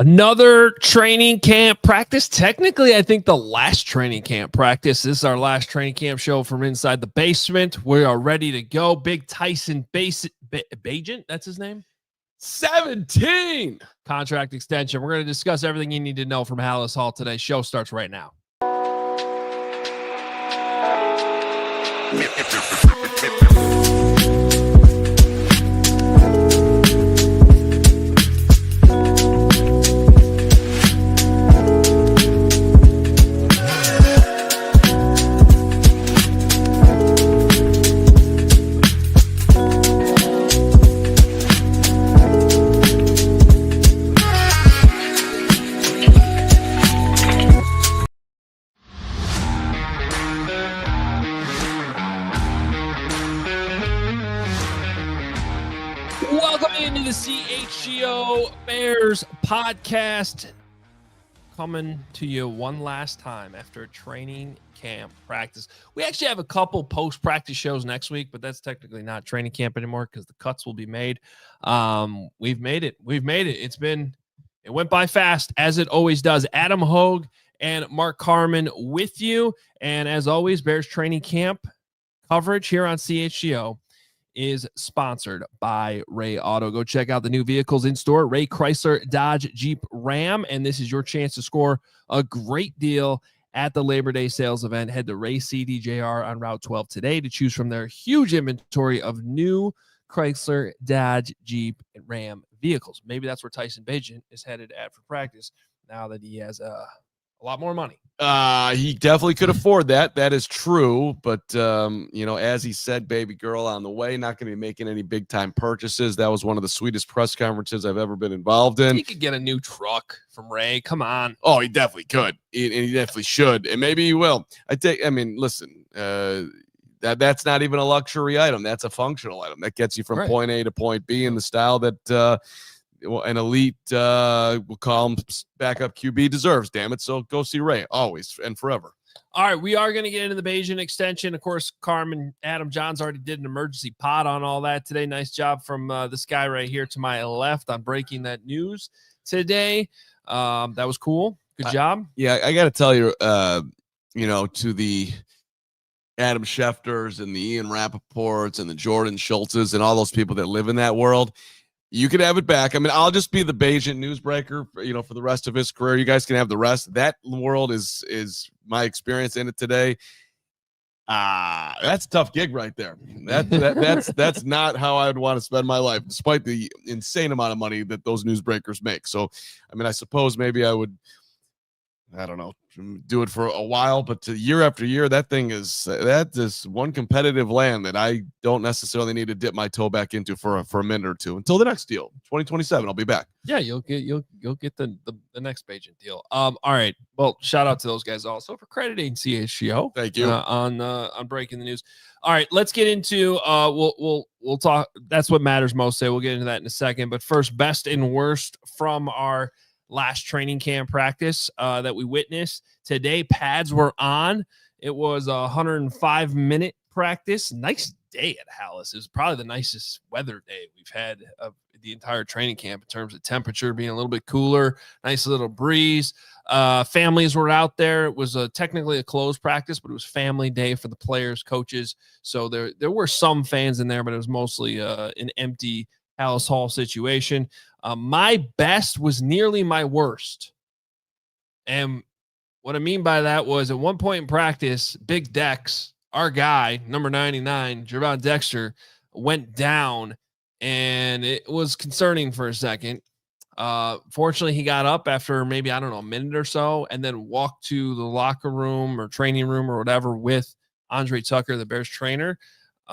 Another training camp practice. Technically, I think the last training camp practice. This is our last training camp show from inside the basement. We are ready to go. Big Tyson Bagent, that's his name? 17 contract extension. We're going to discuss everything you need to know from Halas Hall today. Show starts right now. Welcome into the CHGO Bears Podcast, coming to you one last time after training camp practice. We actually have a couple post-practice shows next week, but that's technically not training camp anymore because the cuts will be made. We've made it. It went by fast, as it always does. Adam Hoge and Mark Carman with you. And as always, Bears training camp coverage here on CHGO is sponsored by Ray Auto. Go check out the new vehicles in store, Ray Chrysler, Dodge, Jeep, Ram, and this is your chance to score a great deal at the Labor Day sales event. Head to Ray CDJR on Route 12 today to choose from their huge inventory of new Chrysler, Dodge, Jeep, and Ram vehicles. Maybe that's where Tyson Bagent is headed at for practice now that he has a lot more money. He definitely could afford that. That is true. But, as he said, baby girl on the way, not going to be making any big time purchases. That was one of the sweetest press conferences I've ever been involved in. He could get a new truck from Ray. Come on. Oh, he definitely could. And he definitely should. And maybe he will. Listen, that's not even a luxury item. That's a functional item that gets you from point A to point B in the style that, an elite, we'll call him backup QB deserves, damn it. So go see Ray always and forever. All right, we are going to get into the Bagent extension. Of course, Carman, Adam Johns already did an emergency pod on all that today. Nice job from this guy right here to my left on breaking that news today. That was cool. Good job. I got to tell you, to the Adam Schefters and the Ian Rappaports and the Jordan Schultzes and all those people that live in that world, you can have it back. I mean, I'll just be the Bagent newsbreaker, for the rest of his career. You guys can have the rest. That world is my experience in it today. That's a tough gig right there. That's not how I would want to spend my life, despite the insane amount of money that those newsbreakers make. So, I suppose maybe I would, do it for a while, but year after year, that is one competitive land that I don't necessarily need to dip my toe back into for a minute or two until the next deal. 2027, I'll be back. Yeah, you'll get the next Bagent deal. All right. Well, shout out to those guys also for crediting CHGO. Thank you on breaking the news. All right, let's get into we'll talk. That's what matters most today. We'll get into that in a second. But first, best and worst from our last training camp practice that we witnessed today. Pads were on. It was a 105-minute practice. Nice day at Halas. It was probably the nicest weather day we've had of the entire training camp in terms of temperature being a little bit cooler, nice little breeze. Families were out there. It was technically a closed practice, but it was family day for the players, coaches. So there were some fans in there, but it was mostly an empty Halas Hall situation. My best was nearly my worst. And what I mean by that was at one point in practice, Big Dex, our guy, number 99, Javon Dexter, went down, and it was concerning for a second. Fortunately, he got up after maybe, a minute or so, and then walked to the locker room or training room or whatever with Andre Tucker, the Bears trainer.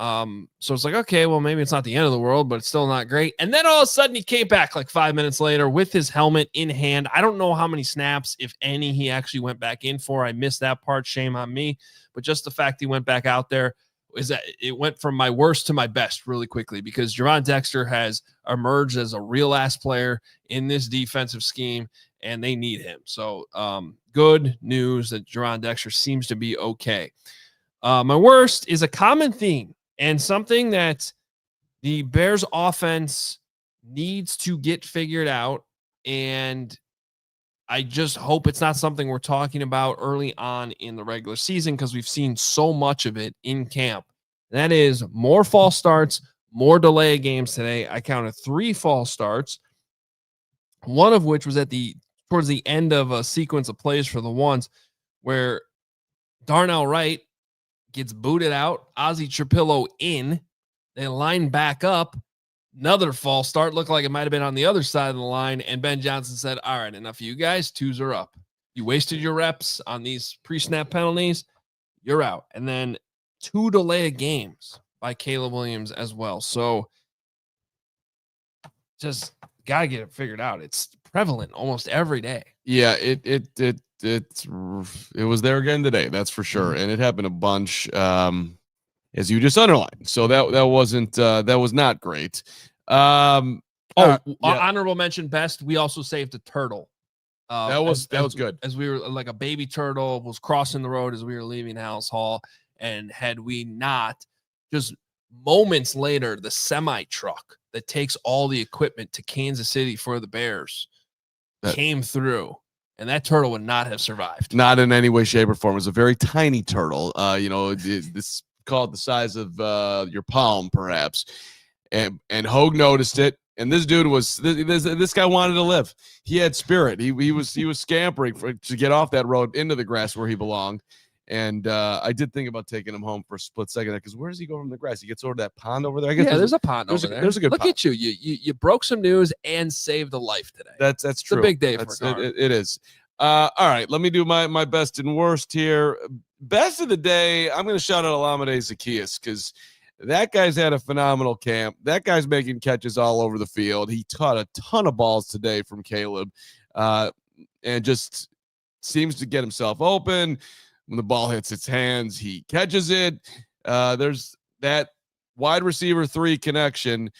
So it's like, okay, well, maybe it's not the end of the world, but it's still not great. And then all of a sudden he came back like 5 minutes later with his helmet in hand. I don't know how many snaps, if any, he actually went back in for. I missed that part. Shame on me. But just the fact he went back out there is that it went from my worst to my best really quickly, because Javon Dexter has emerged as a real ass player in this defensive scheme, and they need him. So good news that Javon Dexter seems to be okay. My worst is a common theme and something that the Bears offense needs to get figured out. And I just hope it's not something we're talking about early on in the regular season because we've seen so much of it in camp. That is more false starts, more delay of games today. I counted 3 false starts, one of which was towards the end of a sequence of plays for the ones where Darnell Wright gets booted out, Ozzie Trapillo in, they line back up, another false start, looked like it might have been on the other side of the line, and Ben Johnson said, all right, enough of you guys, 2s are up. You wasted your reps on these pre-snap penalties, you're out. And then 2 delay of games by Caleb Williams as well. So just got to get it figured out. It's prevalent almost every day. Yeah, it was there again today, that's for sure. And it happened a bunch, as you just underlined. So that was not great. Honorable mention best. We also saved a turtle. That was good. As we were like a baby turtle was crossing the road as we were leaving Halas Hall. And had we not, just moments later, the semi truck that takes all the equipment to Kansas City for the Bears came through, and that turtle would not have survived. Not in any way, shape, or form. It was a very tiny turtle. This called the size of your palm, perhaps. And Hoge noticed it. And this dude this guy wanted to live. He had spirit. He was scampering to get off that road into the grass where he belonged. And I did think about taking him home for a split second because where does he go from the grass? He gets over to that pond over there. I guess there's a pond over there. There's a good look pond. at you. You broke some news and saved a life today. That's true. It's a big day for Carman. It is. All right, let me do my best and worst here. Best of the day, I'm going to shout out Olamide Zaccheaus because that guy's had a phenomenal camp. That guy's making catches all over the field. He caught a ton of balls today from Caleb, and just seems to get himself open. When the ball hits its hands, he catches it. There's that wide receiver 3 connection,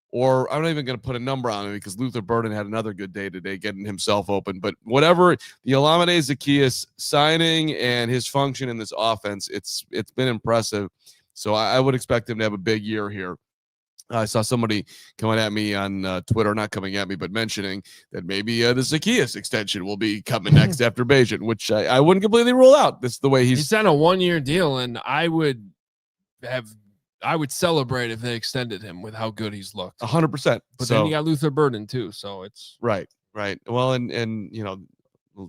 or I'm not even going to put a number on it because Luther Burden had another good day today getting himself open. But whatever, the Olamide Zaccheaus signing and his function in this offense, it's been impressive. So I would expect him to have a big year here. I saw somebody coming at me on Twitter, not coming at me, but mentioning that maybe the Zaccheaus extension will be coming next after Bagent, which I wouldn't completely rule out. That's the way he's on a 1-year deal, and I would celebrate if they extended him with how good he's looked. 100%. But then you got Luther Burden too, so it's right. Well, and the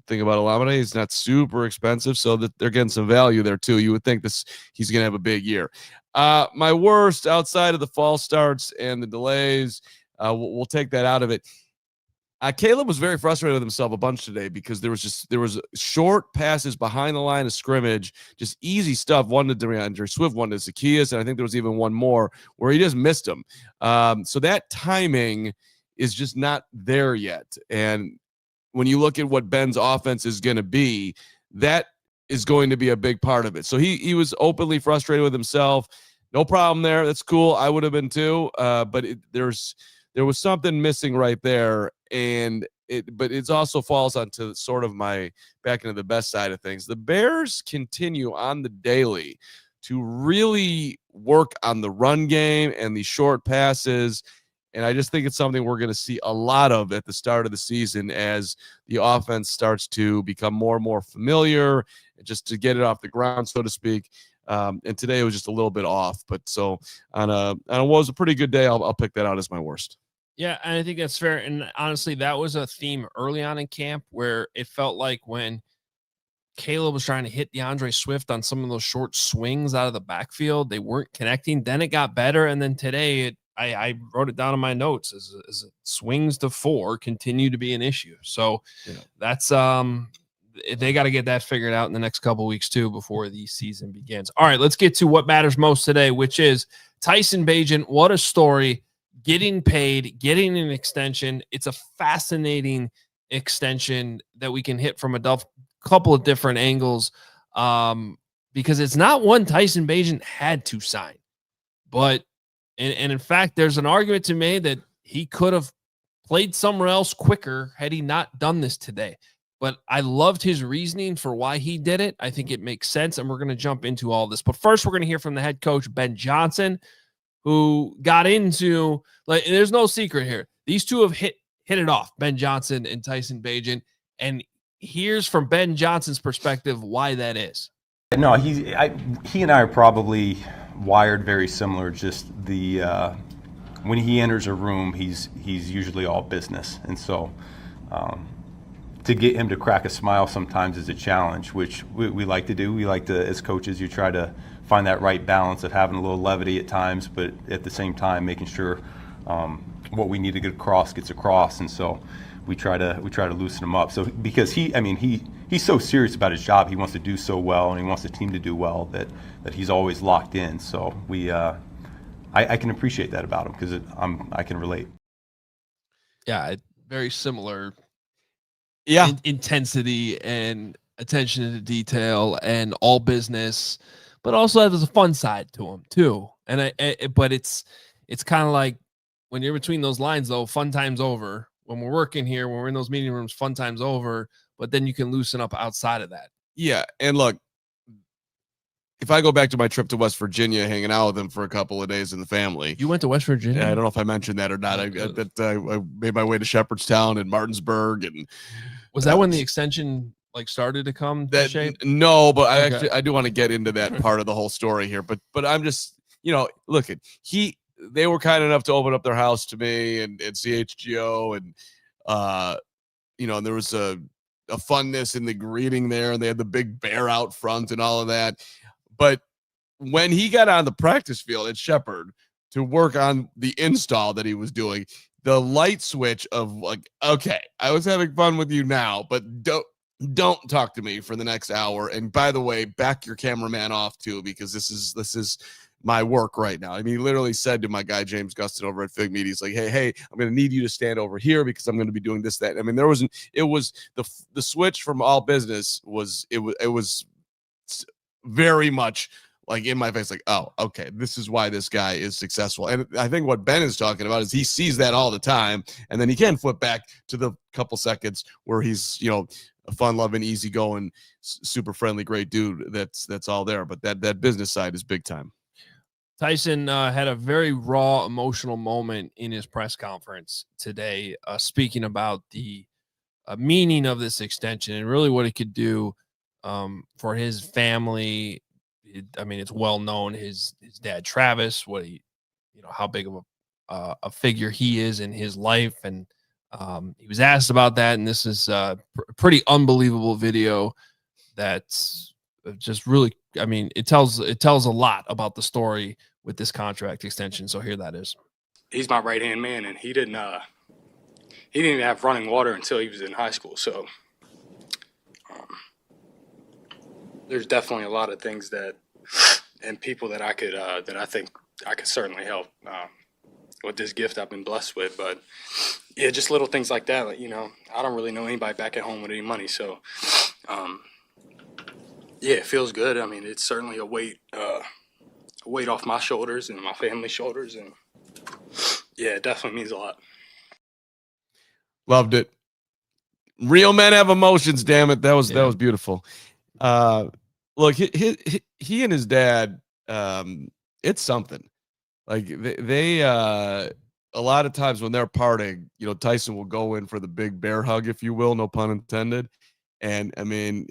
thing about Olamide, he's not super expensive, so that they're getting some value there too. You would think he's going to have a big year. My worst, outside of the false starts and the delays, we'll take that out of it. Caleb was very frustrated with himself a bunch today because there was short passes behind the line of scrimmage, just easy stuff. One to DeAndre Swift, one to Zaccheaus, and I think there was even one more where he just missed them. So that timing is just not there yet. And when you look at what Ben's offense is going to be, that is going to be a big part of it. So he was openly frustrated with himself. No problem there. That's cool. I would have been too. But there was something missing right there. But it also falls onto sort of my back into the best side of things. The Bears continue on the daily to really work on the run game and the short passes. And I just think it's something we're going to see a lot of at the start of the season as the offense starts to become more and more familiar, just to get it off the ground, so to speak. And today it was just a little bit off. But so on what was a pretty good day, I'll pick that out as my worst. Yeah, and I think that's fair. And honestly, that was a theme early on in camp where it felt like when Caleb was trying to hit DeAndre Swift on some of those short swings out of the backfield, they weren't connecting. Then it got better. And then today I wrote it down in my notes as swings to 4 continue to be an issue. So that's they got to get that figured out in the next couple of weeks too before the season begins. All right, let's get to what matters most today, which is Tyson Bagent. What a story. Getting paid, getting an extension. It's a fascinating extension that we can hit from a couple of different angles because it's not one Tyson Bagent had to sign. But, and in fact, there's an argument to be made that he could have played somewhere else quicker had he not done this today. But I loved his reasoning for why he did it. I think it makes sense, and we're going to jump into all this. But first, we're going to hear from the head coach, Ben Johnson, who got into, there's no secret here. These two have hit it off, Ben Johnson and Tyson Bagent, and here's from Ben Johnson's perspective why that is. No, he and I are probably wired very similar. Just the when he enters a room, he's usually all business, and so to get him to crack a smile sometimes is a challenge, which we like to do. We like to, as coaches, you try to find that right balance of having a little levity at times, but at the same time making sure what we need to get across gets across, and so we try to loosen him up. So because he's so serious about his job, he wants to do so well, and he wants the team to do well that he's always locked in. So I can appreciate that about him because I can relate. Yeah, very similar. Yeah, intensity and attention to detail and all business, but also there's a fun side to him too. And but it's kind of like when you're between those lines, though, fun time's over. When we're working here, when we're in those meeting rooms, fun time's over, but then you can loosen up outside of that. Yeah. And look, if I go back to my trip to West Virginia, hanging out with him for a couple of days in the family. You went to West Virginia? I don't know if I mentioned that or not. I made my way to Shepherdstown and Martinsburg. And was that when the extension started to come to shape? No, but I do want to get into that part of the whole story here. But I'm just, look at they were kind enough to open up their house to me and CHGO and and there was a funness in the greeting there, and they had the big bear out front and all of that. But when he got on the practice field at Shepherd to work on the install that he was doing, the light switch of okay, I was having fun with you now, but don't talk to me for the next hour. And by the way, back your cameraman off too, because this is my work right now. I mean, he literally said to my guy, James Gustin over at Fig Meat, he's like, hey, I'm going to need you to stand over here because I'm going to be doing this, that. I mean, it was the switch from all business was very much in my face, oh, okay, this is why this guy is successful. And I think what Ben is talking about is he sees that all the time, and then he can flip back to the couple seconds where he's, a fun-loving, easygoing, super friendly, great dude. That's all there. But that business side is big time. Tyson had a very raw, emotional moment in his press conference today, speaking about the meaning of this extension and really what it could do for his family. It's well known his dad Travis, how big of a figure he is in his life, and he was asked about that. And this is a pretty unbelievable video that's just really. It tells a lot about the story with this contract extension. So here that is. He's my right-hand man, and he didn't even have running water until he was in high school. So there's definitely a lot of things and people that I could that I think I could certainly help with this gift I've been blessed with. But yeah, just little things like that. I don't really know anybody back at home with any money, so. Yeah, it feels good. It's certainly a weight off my shoulders and my family's shoulders, and yeah, it definitely means a lot. Loved it. Real men have emotions. Damn it, that was beautiful. Look, he and his dad, it's something. They a lot of times when they're parting, Tyson will go in for the big bear hug, if you will, no pun intended. And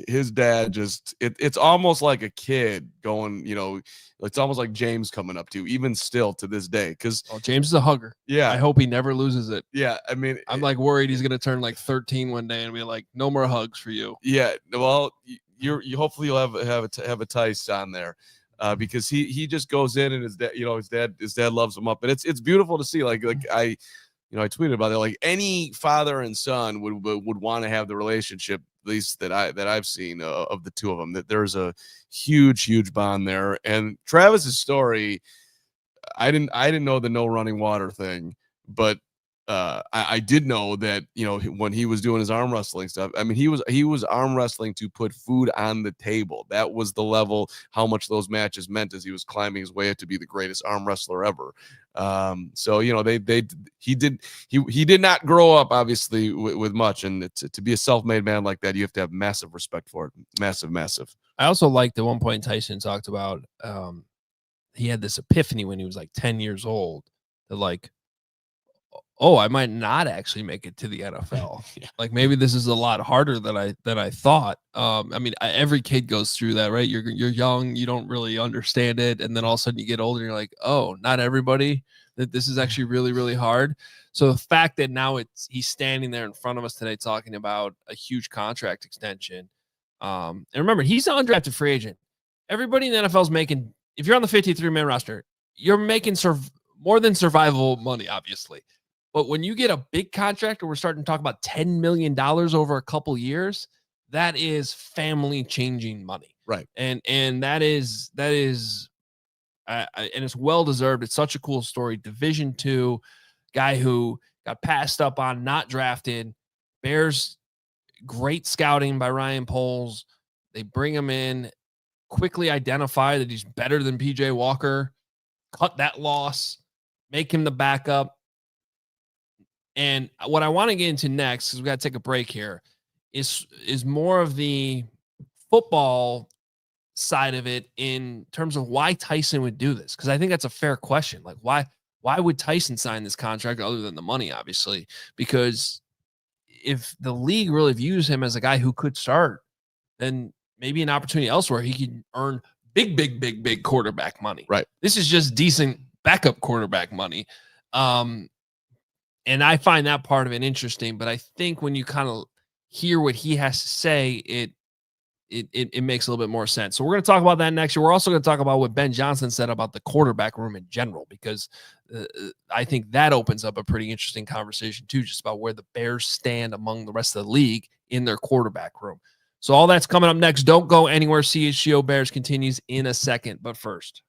his dad it's almost like a kid going, it's almost like James coming up to you, even still to this day. Because James is a hugger. Yeah. I hope he never loses it. Yeah. I'm worried he's going to turn 13 one day and be like, no more hugs for you. Yeah. Well, you hopefully you'll have a Tice on there because he just goes in and his dad loves him up. And it's beautiful to see. I tweeted about it. Any father and son would want to have the relationship, at least that I've seen of the two of them, that there's a huge bond there. And Travis's story, I didn't know the no running water thing, but I did know that, when he was doing his arm wrestling stuff, he was arm wrestling to put food on the table. That was the level, how much those matches meant as he was climbing his way up to be the greatest arm wrestler ever. So, he did not grow up obviously with much, and to be a self-made man like that, you have to have massive respect for it. Massive. I also liked at one point Tyson talked about, he had this epiphany when he was 10 years old that oh, I might not actually make it to the NFL. Yeah. Like maybe this is a lot harder than I thought. I mean, every kid goes through that, right? You're young, you don't really understand it, and then all of a sudden you get older, and you're like, oh, not everybody. That this is actually really, really hard. So the fact that now he's standing there in front of us today talking about a huge contract extension. And remember, he's an undrafted free agent. Everybody in the NFL is making, if you're on the 53-man roster, you're making more than survival money, obviously. But when you get a big contract, or we're starting to talk about $10 million over a couple years, that is family-changing money, Right? And that is, and it's well deserved. It's such a cool story. Division II guy who got passed up on, not drafted. Bears, great scouting by Ryan Poles. They bring him in, quickly identify that he's better than PJ Walker, cut that loss, make him the backup. And what I want to get into next, because we got to take a break here, is more of the football side of it in terms of why Tyson would do this. Because I think that's a fair question. Like, why would Tyson sign this contract other than the money, obviously? Because if the league really views him as a guy who could start, then maybe an opportunity elsewhere, he could earn big quarterback money. Right. This is just decent backup quarterback money. And I find that part of it interesting, but I think when you kind of hear what he has to say, it makes a little bit more sense. So we're going to talk about that next year. We're also going to talk about what Ben Johnson said about the quarterback room in general, because I think that opens up a pretty interesting conversation too, just about where the Bears stand among the rest of the league in their quarterback room. So all that's coming up next. Don't go anywhere. CHGO Bears continues in a second, but first.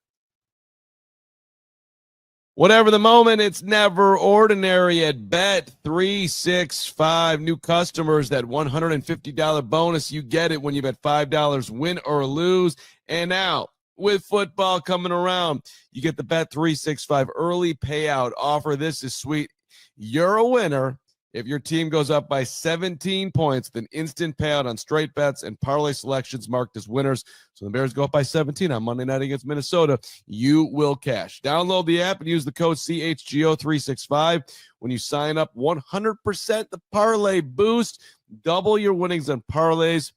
Whatever the moment, it's never ordinary at Bet365. New customers, that $150 bonus, you get it when you bet $5, win or lose. And now, with football coming around, you get the Bet365 early payout offer. This is sweet. You're a winner if your team goes up by 17 points, then instant payout on straight bets and parlay selections marked as winners. So the Bears go up by 17 on Monday night against Minnesota. You will cash. Download the app and use the code CHGO365 when you sign up. 100% the parlay boost. Double your winnings on parlays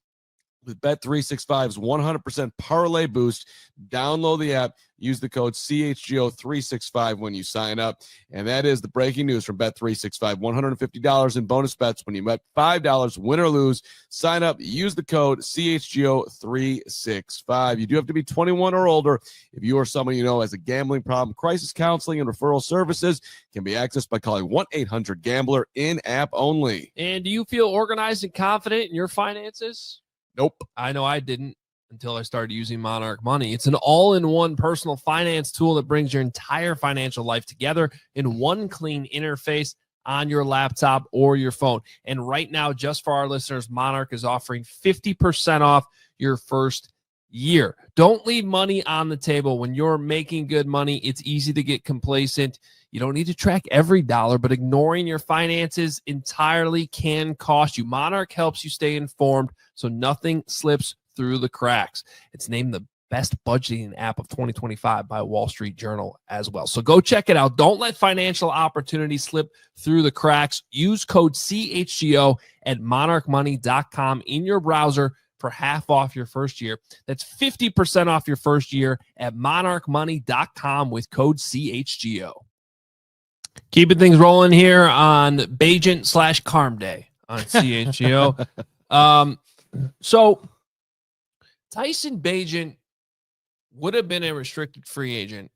with Bet365's 100% parlay boost. Download the app. Use the code CHGO365 when you sign up. And that is the breaking news from Bet365. $150 in bonus bets when you bet $5, win or lose. Sign up. Use the code CHGO365. You do have to be 21 or older. If you or someone you know has a gambling problem, crisis counseling and referral services can be accessed by calling 1-800-GAMBLER, in-app only. And do you feel organized and confident in your finances? Nope. I know I didn't until I started using Monarch Money. It's an all-in-one personal finance tool that brings your entire financial life together in one clean interface on your laptop or your phone. And right now, just for our listeners, Monarch is offering 50% off your first year. Don't leave money on the table. When you're making good money, it's easy to get complacent. You don't need to track every dollar, but ignoring your finances entirely can cost you. Monarch helps you stay informed so nothing slips through the cracks. It's named the best budgeting app of 2025 by Wall Street Journal as well. So go check it out. Don't let financial opportunities slip through the cracks. Use code CHGO at monarchmoney.com in your browser for half off your first year. That's 50% off your first year at monarchmoney.com with code CHGO. Keeping things rolling here on Bagent/Carm Day on CHGO. So Tyson Bagent would have been a restricted free agent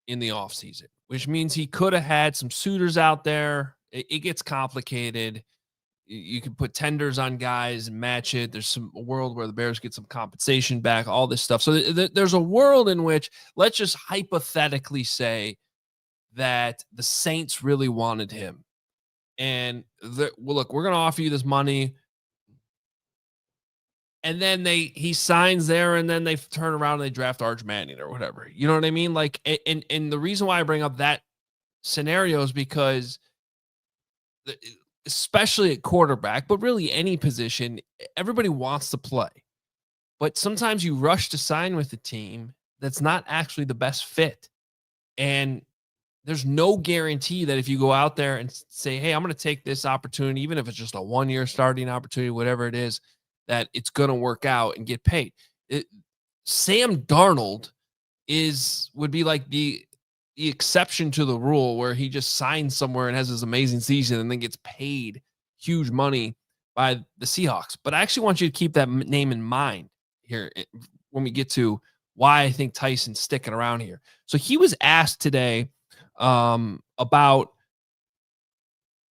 in the offseason, which means he could have had some suitors out there. It gets complicated. You can put tenders on guys and match it. There's a world where the Bears get some compensation back, all this stuff. So there's a world in which, let's just hypothetically say that the Saints really wanted him. And well, look, we're going to offer you this money. And then he signs there, and then they turn around and they draft Arch Manning or whatever. You know what I mean? Like, and the reason why I bring up that scenario is because, especially at quarterback, but really any position, everybody wants to play. But sometimes you rush to sign with a team that's not actually the best fit. And there's no guarantee that if you go out there and say, hey, I'm going to take this opportunity, even if it's just a 1-year starting opportunity, whatever it is, that it's going to work out and get paid. Sam Darnold would be like the exception to the rule, where he just signs somewhere and has this amazing season and then gets paid huge money by the Seahawks. But I actually want you to keep that name in mind here when we get to why I think Tyson's sticking around here. So he was asked today about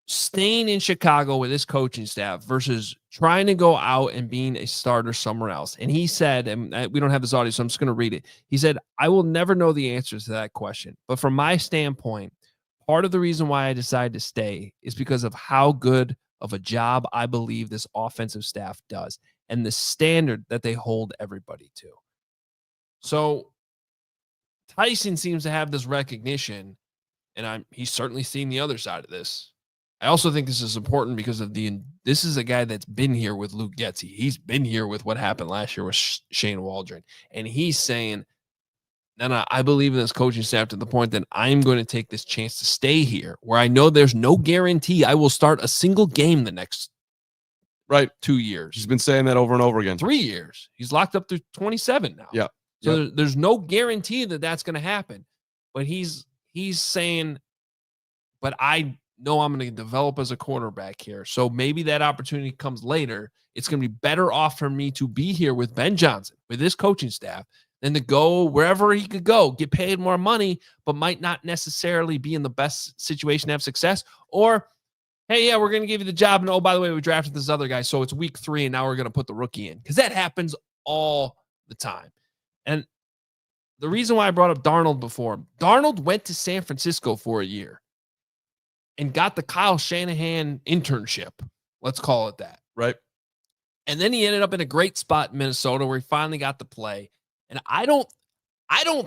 staying in Chicago with his coaching staff versus trying to go out and being a starter somewhere else. And he said, and we don't have this audio, so I'm just going to read it. He said, I will never know the answers to that question. But from my standpoint, part of the reason why I decided to stay is because of how good of a job I believe this offensive staff does and the standard that they hold everybody to. So Tyson seems to have this recognition, and he's certainly seen the other side of this. I also think this is important because of this is a guy that's been here with Luke Getsy. He's been here with what happened last year with Shane Waldron. And he's saying, no, I believe in this coaching staff to the point that I'm going to take this chance to stay here, where I know there's no guarantee I will start a single game the next 2 years. He's been saying that over and over again. 3 years. He's locked up through 27 now. Yeah. So there's no guarantee that that's going to happen. But he's saying, but I know I'm going to develop as a quarterback here. So maybe that opportunity comes later. It's going to be better off for me to be here with Ben Johnson, with his coaching staff, than to go wherever he could go, get paid more money, but might not necessarily be in the best situation to have success. Or, hey, yeah, we're going to give you the job. And, oh, by the way, we drafted this other guy, so it's week 3, and now we're going to put the rookie in. Because that happens all the time. And the reason why I brought up Darnold before, Darnold went to San Francisco for a year and got the Kyle Shanahan internship. Let's call it that. Right. And then he ended up in a great spot in Minnesota where he finally got to play. And I don't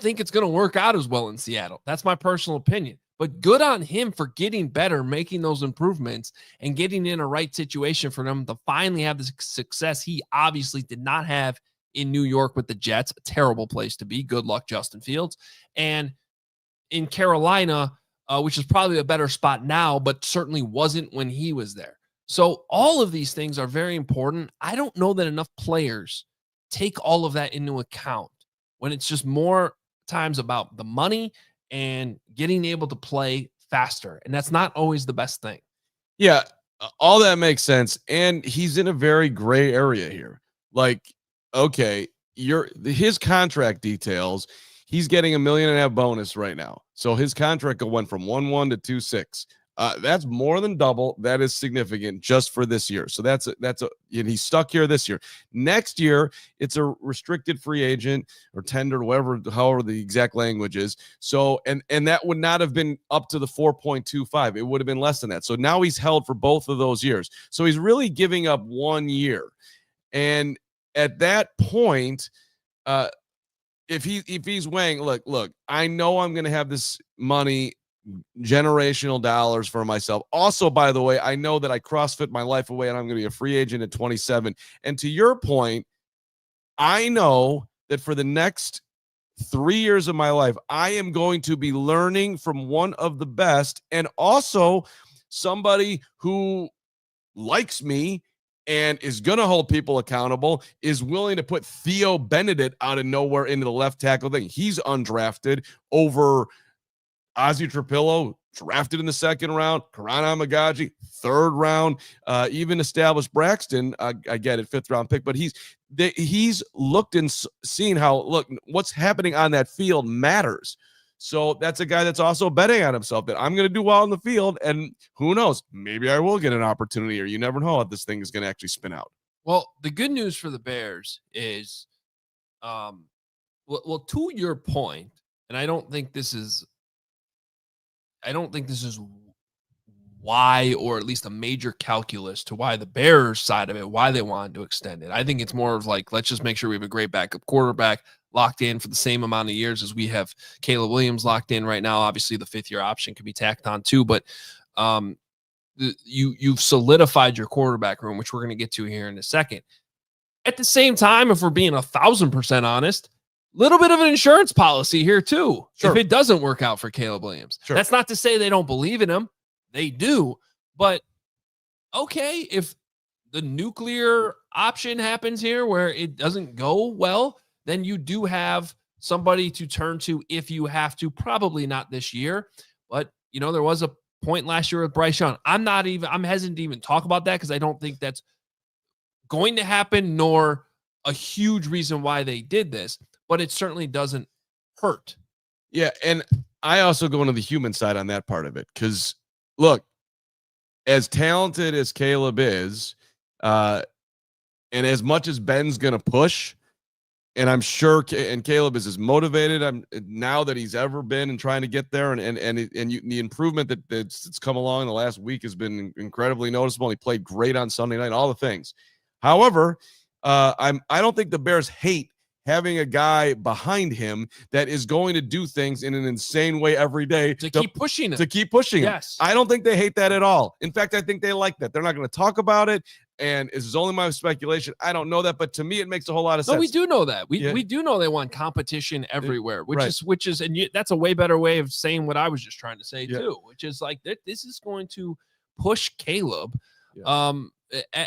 think it's going to work out as well in Seattle. That's my personal opinion. But good on him for getting better, making those improvements, and getting in a right situation for them to finally have the success he obviously did not have in New York with the Jets. A terrible place to be. Good luck, Justin Fields. And in Carolina, which is probably a better spot now, but certainly wasn't when he was there. So all of these things are very important. I don't know that enough players take all of that into account when it's just more times about the money and getting able to play faster. And that's not always the best thing. Yeah, all that makes sense. And he's in a very gray area here. Like, okay, his contract details, he's getting $1.5 million bonus right now. So his contract went from 1.1 to 2.6. That's more than double. That is significant just for this year. So and he's stuck here this year. Next year, it's a restricted free agent or tendered, however the exact language is. So, and that would not have been up to the 4.25. It would have been less than that. So now he's held for both of those years. So he's really giving up 1 year. And at that point, if he's weighing, look, I know I'm going to have this money, generational dollars for myself. Also, by the way, I know that I CrossFit my life away and I'm going to be a free agent at 27. And to your point, I know that for the next 3 years of my life, I am going to be learning from one of the best, and also somebody who likes me and is going to hold people accountable, is willing to put Theo Benedict out of nowhere into the left tackle thing. He's undrafted over Ozzie Trapillo, drafted in the 2nd round, Karan Amagaji, 3rd round, even established Braxton, I get it, 5th round pick, but he's looked and seen how, what's happening on that field matters. So that's a guy that's also betting on himself that I'm going to do well in the field, and who knows, maybe I will get an opportunity, or you never know how this thing is going to actually spin out. Well, the good news for the Bears is, well, to your point, and I don't think this is why, or at least a major calculus to why the Bears side of it, why they wanted to extend it. I think it's more of like, let's just make sure we have a great backup quarterback locked in for the same amount of years as we have Caleb Williams locked in right now. Obviously, the 5th-year option can be tacked on too, but you've solidified your quarterback room, which we're going to get to here in a second. At the same time, if we're being 1,000% honest, little bit of an insurance policy here too. Sure. If it doesn't work out for Caleb Williams, Sure. That's not to say they don't believe in him. They do, but okay, if the nuclear option happens here where it doesn't go well, then you do have somebody to turn to if you have to. Probably not this year, but there was a point last year with Bryce Young. I'm hesitant to even talk about that because I don't think that's going to happen, nor a huge reason why they did this, but it certainly doesn't hurt. Yeah, and I also go into the human side on that part of it because, look, as talented as Caleb is, and as much as Ben's going to push, and I'm sure, and Caleb is as motivated now that he's ever been and trying to get there, and the improvement that's come along in the last week has been incredibly noticeable. He played great on Sunday night, all the things. However, I don't think the Bears hate having a guy behind him that is going to do things in an insane way every day to keep pushing him. Yes. I don't think they hate that at all. In fact, I think they like that. They're not going to talk about it. And this is only my speculation. I don't know that, but to me, it makes a whole lot of sense. No, we do know that. We do know they want competition everywhere, which is, and that's a way better way of saying what I was just trying to say too, which is like this is going to push Caleb,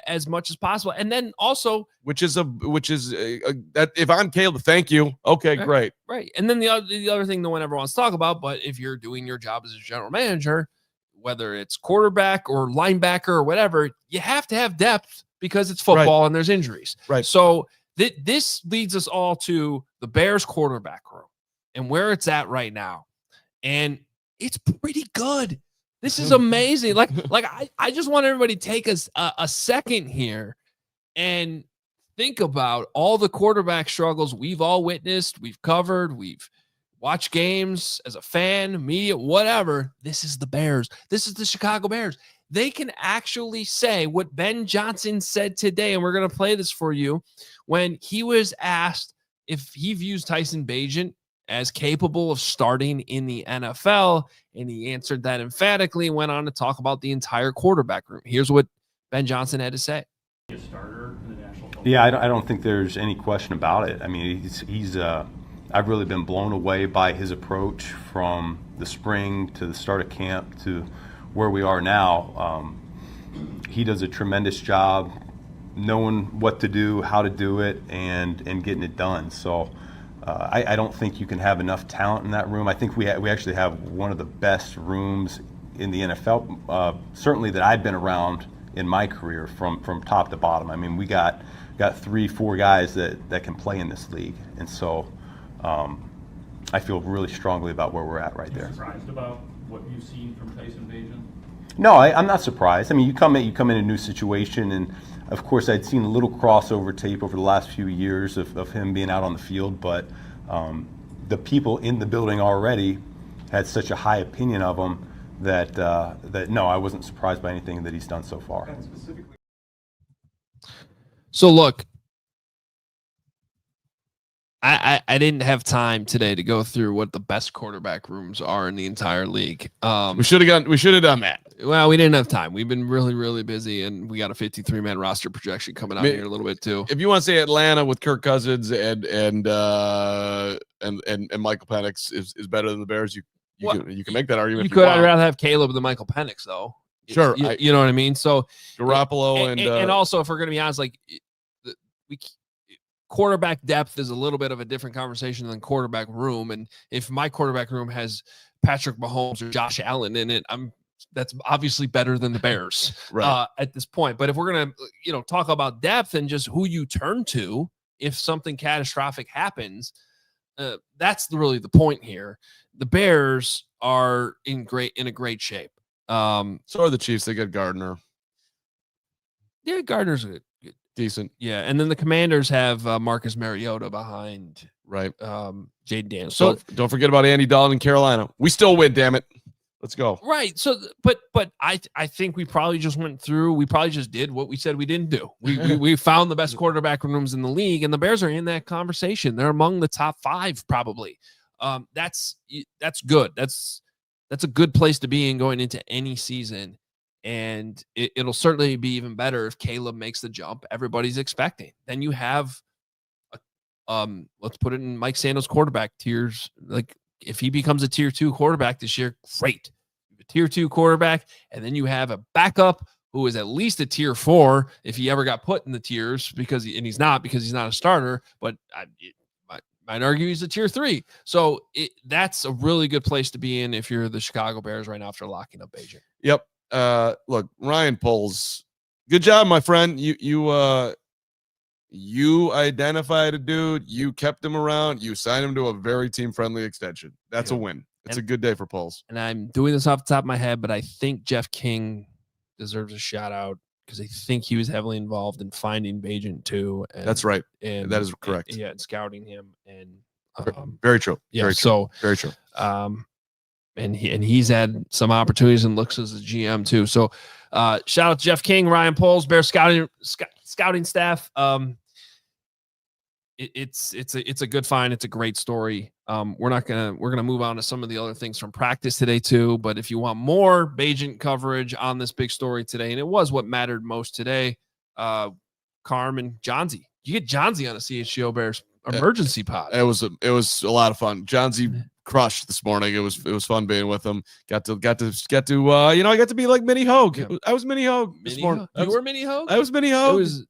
as much as possible, and then also, which is that if I'm Caleb, thank you. Okay, great, right. And then the other thing no one ever wants to talk about, but if you're doing your job as a general manager, whether it's quarterback or linebacker or whatever, you have to have depth because it's football and there's injuries. Right. So this leads us all to the Bears quarterback room and where it's at right now. And it's pretty good. This is amazing. I just want everybody to take a second here and think about all the quarterback struggles we've all witnessed, we've covered, we've watched games as a fan, media, whatever. This is the Bears. This is the Chicago Bears. They can actually say what Ben Johnson said today, and we're going to play this for you, when he was asked if he views Tyson Bagent as capable of starting in the NFL, and he answered that emphatically, went on to talk about the entire quarterback room. Here's what Ben Johnson had to say. A starter in the National Football Yeah, I don't think there's any question about it. I mean, he's I've really been blown away by his approach from the spring to the start of camp to where we are now. He does a tremendous job knowing what to do, how to do it, and getting it done. So I don't think you can have enough talent in that room. I think we actually have one of the best rooms in the NFL, certainly that I've been around in my career from top to bottom. I mean, we got 3-4 guys that can play in this league, and so I feel really strongly about where we're at right there. Surprised about what you've seen from Tyson Bagent? No, I'm not surprised. I mean, you come in a new situation, and of course, I'd seen a little crossover tape over the last few years of him being out on the field, but the people in the building already had such a high opinion of him that no, I wasn't surprised by anything that he's done so far. So look, I didn't have time today to go through what the best quarterback rooms are in the entire league. We should have done that. Well, we didn't have time. We've been really, really busy, and we got a 53-man roster projection coming out here a little bit too. If you want to say Atlanta with Kirk Cousins and Michael Penix is better than the Bears, you can make that argument. You could. I'd rather have Caleb than Michael Penix, though. Sure, you know what I mean. So Garoppolo and also, if we're gonna be honest, quarterback depth is a little bit of a different conversation than quarterback room. And if my quarterback room has Patrick Mahomes or Josh Allen in it, that's obviously better than the Bears at this point. But if we're going to, talk about depth and just who you turn to if something catastrophic happens, that's really the point here. The Bears are in a great shape. So are the Chiefs. They got Gardner. Yeah, Gardner's good. Decent. Yeah, and then the Commanders have Marcus Mariota behind Jaden Daniels. So don't forget about Andy Dalton in Carolina. We still win, damn it. Let's go. Right. So, but I think we probably just went through. We probably just did what we said we didn't do. We found the best quarterback rooms in the league, and the Bears are in that conversation. They're among the top 5 probably. That's good. That's a good place to be in going into any season. And it'll certainly be even better if Caleb makes the jump everybody's expecting. Then you have Let's put it in Mike Sando's quarterback tiers. Like if he becomes a tier 2 quarterback this year, great. A tier 2 quarterback, and then you have a backup who is at least a tier 4 if he ever got put in the tiers because he's not a starter, but I'd argue he's a tier 3. So that's a really good place to be in if you're the Chicago Bears right now after locking up Bagent. Yep. Look, Ryan Poles, good job, my friend. You identified a dude, you kept him around, you signed him to a very team-friendly extension. That's a win. It's a good day for Poles. And I'm doing this off the top of my head, but I think Jeff King deserves a shout out because I think he was heavily involved in finding Bagent too. And, that's right. And that is correct. And scouting him. And very true. Yeah. Very true. Very true. And he's had some opportunities and looks as a GM too. So shout out to Jeff King, Ryan Poles, Bears scouting staff. It's a good find. It's a great story. We're gonna move on to some of the other things from practice today too. But if you want more Bagent coverage on this big story today, and it was what mattered most today, Carman, Johnsy, you get Johnsy on a CHGO Bears emergency pod. It was a lot of fun. Johnsy crushed this morning. It was fun being with him. Got to I got to be like Mini Hoge. Yeah. I was Mini Hoge this morning. You were Mini Hoge? I was Mini Hoge. It was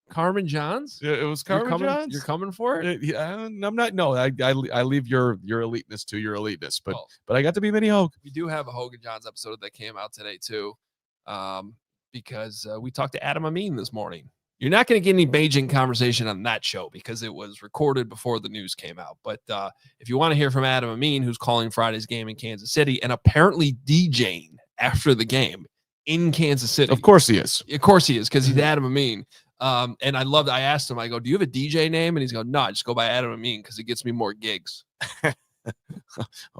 Carman Johns? It was Carman Johns. You're coming for it? I'm not. No, I leave your eliteness to your eliteness, but I got to be Mini Hoge. We do have a Hogan Johns episode that came out today too, because we talked to Adam Amin this morning. You're not going to get any Bagent conversation on that show because it was recorded before the news came out. But if you want to hear from Adam Amin, who's calling Friday's game in Kansas City and apparently DJing after the game in Kansas City. Of course he is. Of course he is, because he's Adam Amin. And I asked him, I go, do you have a DJ name? And he's going, no, I just go by Adam Amin because it gets me more gigs.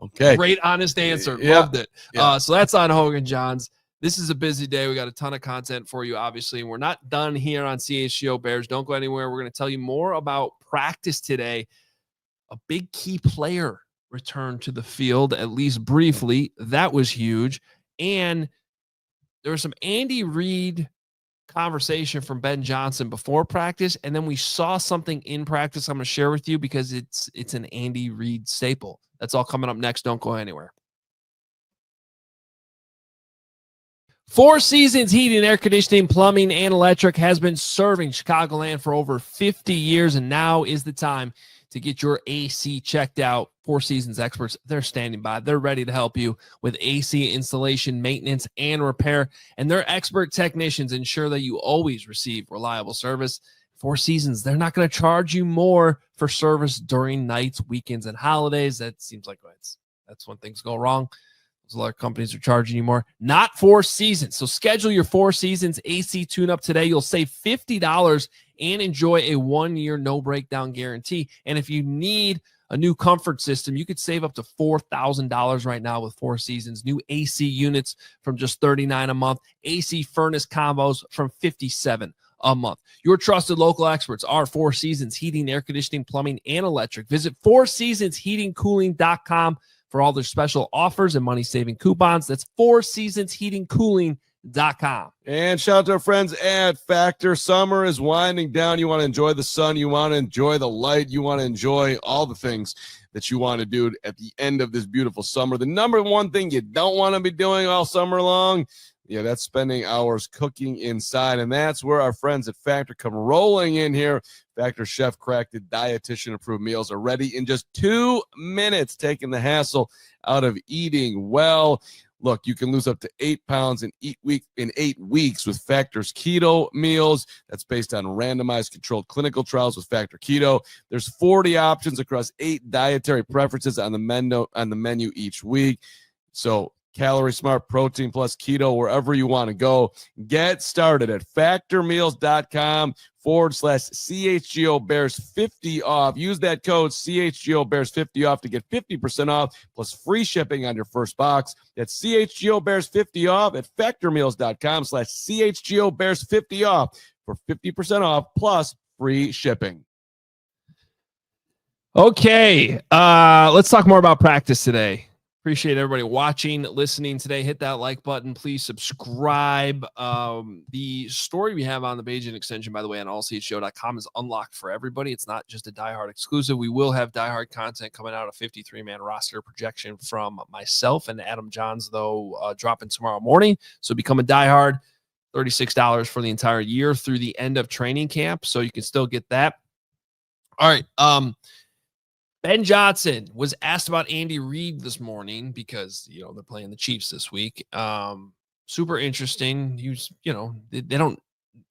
Okay. Great, honest answer. Yeah. Loved it. Yeah. So that's on Hogan Johns. This is a busy day. We got a ton of content for you, obviously. And we're not done here on CHGO Bears. Don't go anywhere. We're going to tell you more about practice today. A big key player returned to the field, at least briefly. That was huge. And there was some Andy Reid conversation from Ben Johnson before practice, and then we saw something in practice I'm going to share with you because it's an Andy Reid staple. That's all coming up next. Don't go anywhere. Four Seasons Heating, Air Conditioning, Plumbing, and Electric has been serving Chicagoland for over 50 years, and now is the time to get your AC checked out. Four Seasons experts, they're standing by. They're ready to help you with AC installation, maintenance, and repair, and their expert technicians ensure that you always receive reliable service. Four Seasons, they're not going to charge you more for service during nights, weekends, and holidays. That seems like that's when things go wrong. A lot of companies are charging you more. Not Four Seasons. So schedule your Four Seasons AC tune-up today. You'll save $50 and enjoy a 1-year no-breakdown guarantee. And if you need a new comfort system, you could save up to $4,000 right now with Four Seasons. New AC units from just $39 a month. AC furnace combos from $57 a month. Your trusted local experts are Four Seasons Heating, Air Conditioning, Plumbing, and Electric. Visit fourseasonsheatingcooling.com for all their special offers and money-saving coupons. That's fourseasonsheatingcooling.com. And shout out to our friends at Factor. Summer is winding down. You want to enjoy the sun. You want to enjoy the light. You want to enjoy all the things that you want to do at the end of this beautiful summer. The number one thing you don't want to be doing all summer long, that's spending hours cooking inside. And that's where our friends at Factor come rolling in here. Factor chef-crafted, dietitian-approved meals are ready in just 2 minutes, taking the hassle out of eating well. Look, you can lose up to 8 pounds in 8 weeks with Factor's keto meals. That's based on randomized controlled clinical trials with Factor Keto. There's 40 options across 8 dietary preferences on the menu each week. So Calorie Smart, Protein Plus, Keto, wherever you want to go. Get started at factormeals.com/CHGO Bears 50 off. Use that code CHGO Bears 50 off to get 50% off plus free shipping on your first box. That's CHGO Bears 50 off at factormeals.com/CHGO Bears 50 off for 50% off plus free shipping. Okay, let's talk more about practice today. Appreciate everybody watching, listening today. Hit that like button. Please subscribe. The story we have on the Bagent extension, by the way, on ALLCITY is unlocked for everybody. It's not just a diehard exclusive. We will have diehard content coming out, a 53-man roster projection from myself and Adam Johns, though, dropping tomorrow morning. So become a diehard, $36 for the entire year through the end of training camp. So you can still get that. All right. Ben Johnson was asked about Andy Reid this morning because, they're playing the Chiefs this week. Super interesting. He was,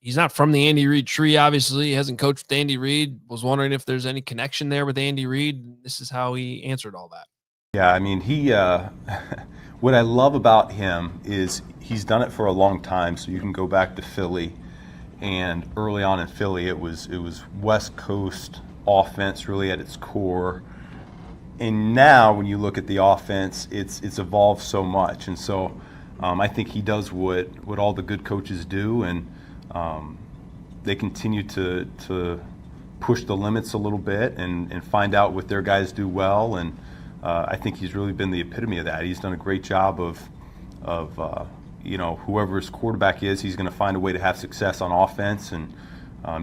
he's not from the Andy Reid tree, obviously. He hasn't coached with Andy Reid. Was wondering if there's any connection there with Andy Reid. This is how he answered all that. Yeah, I mean, he what I love about him is he's done it for a long time. So you can go back to Philly, and early on in Philly, it was West Coast offense really at its core. And now when you look at the offense, it's evolved so much. And so I think he does what all the good coaches do, and they continue to push the limits a little bit and find out what their guys do well. And I think he's really been the epitome of that. He's done a great job of whoever his quarterback is, he's going to find a way to have success on offense. And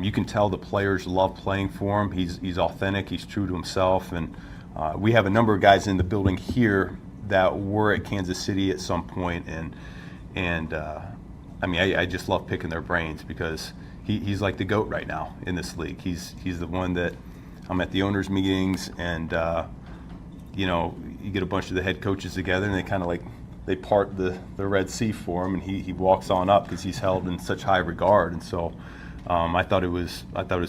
you can tell the players love playing for him. He's authentic. He's true to himself. And we have a number of guys in the building here that were at Kansas City at some point. And I just love picking their brains because he's like the GOAT right now in this league. He's the one that I'm at the owners' meetings, and you get a bunch of the head coaches together, and they kind of they part the Red Sea for him, and he walks on up because he's held in such high regard. And so I thought it was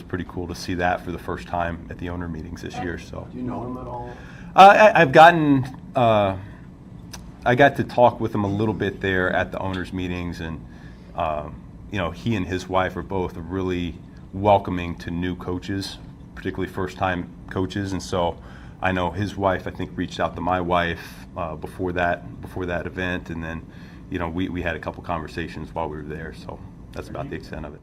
pretty cool to see that for the first time at the owner meetings this year. So do you know him at all? I got to talk with him a little bit there at the owners meetings, and he and his wife are both really welcoming to new coaches, particularly first-time coaches. And so I know his wife, I think, reached out to my wife before that event, and then we had a couple conversations while we were there. So that's about the extent of it.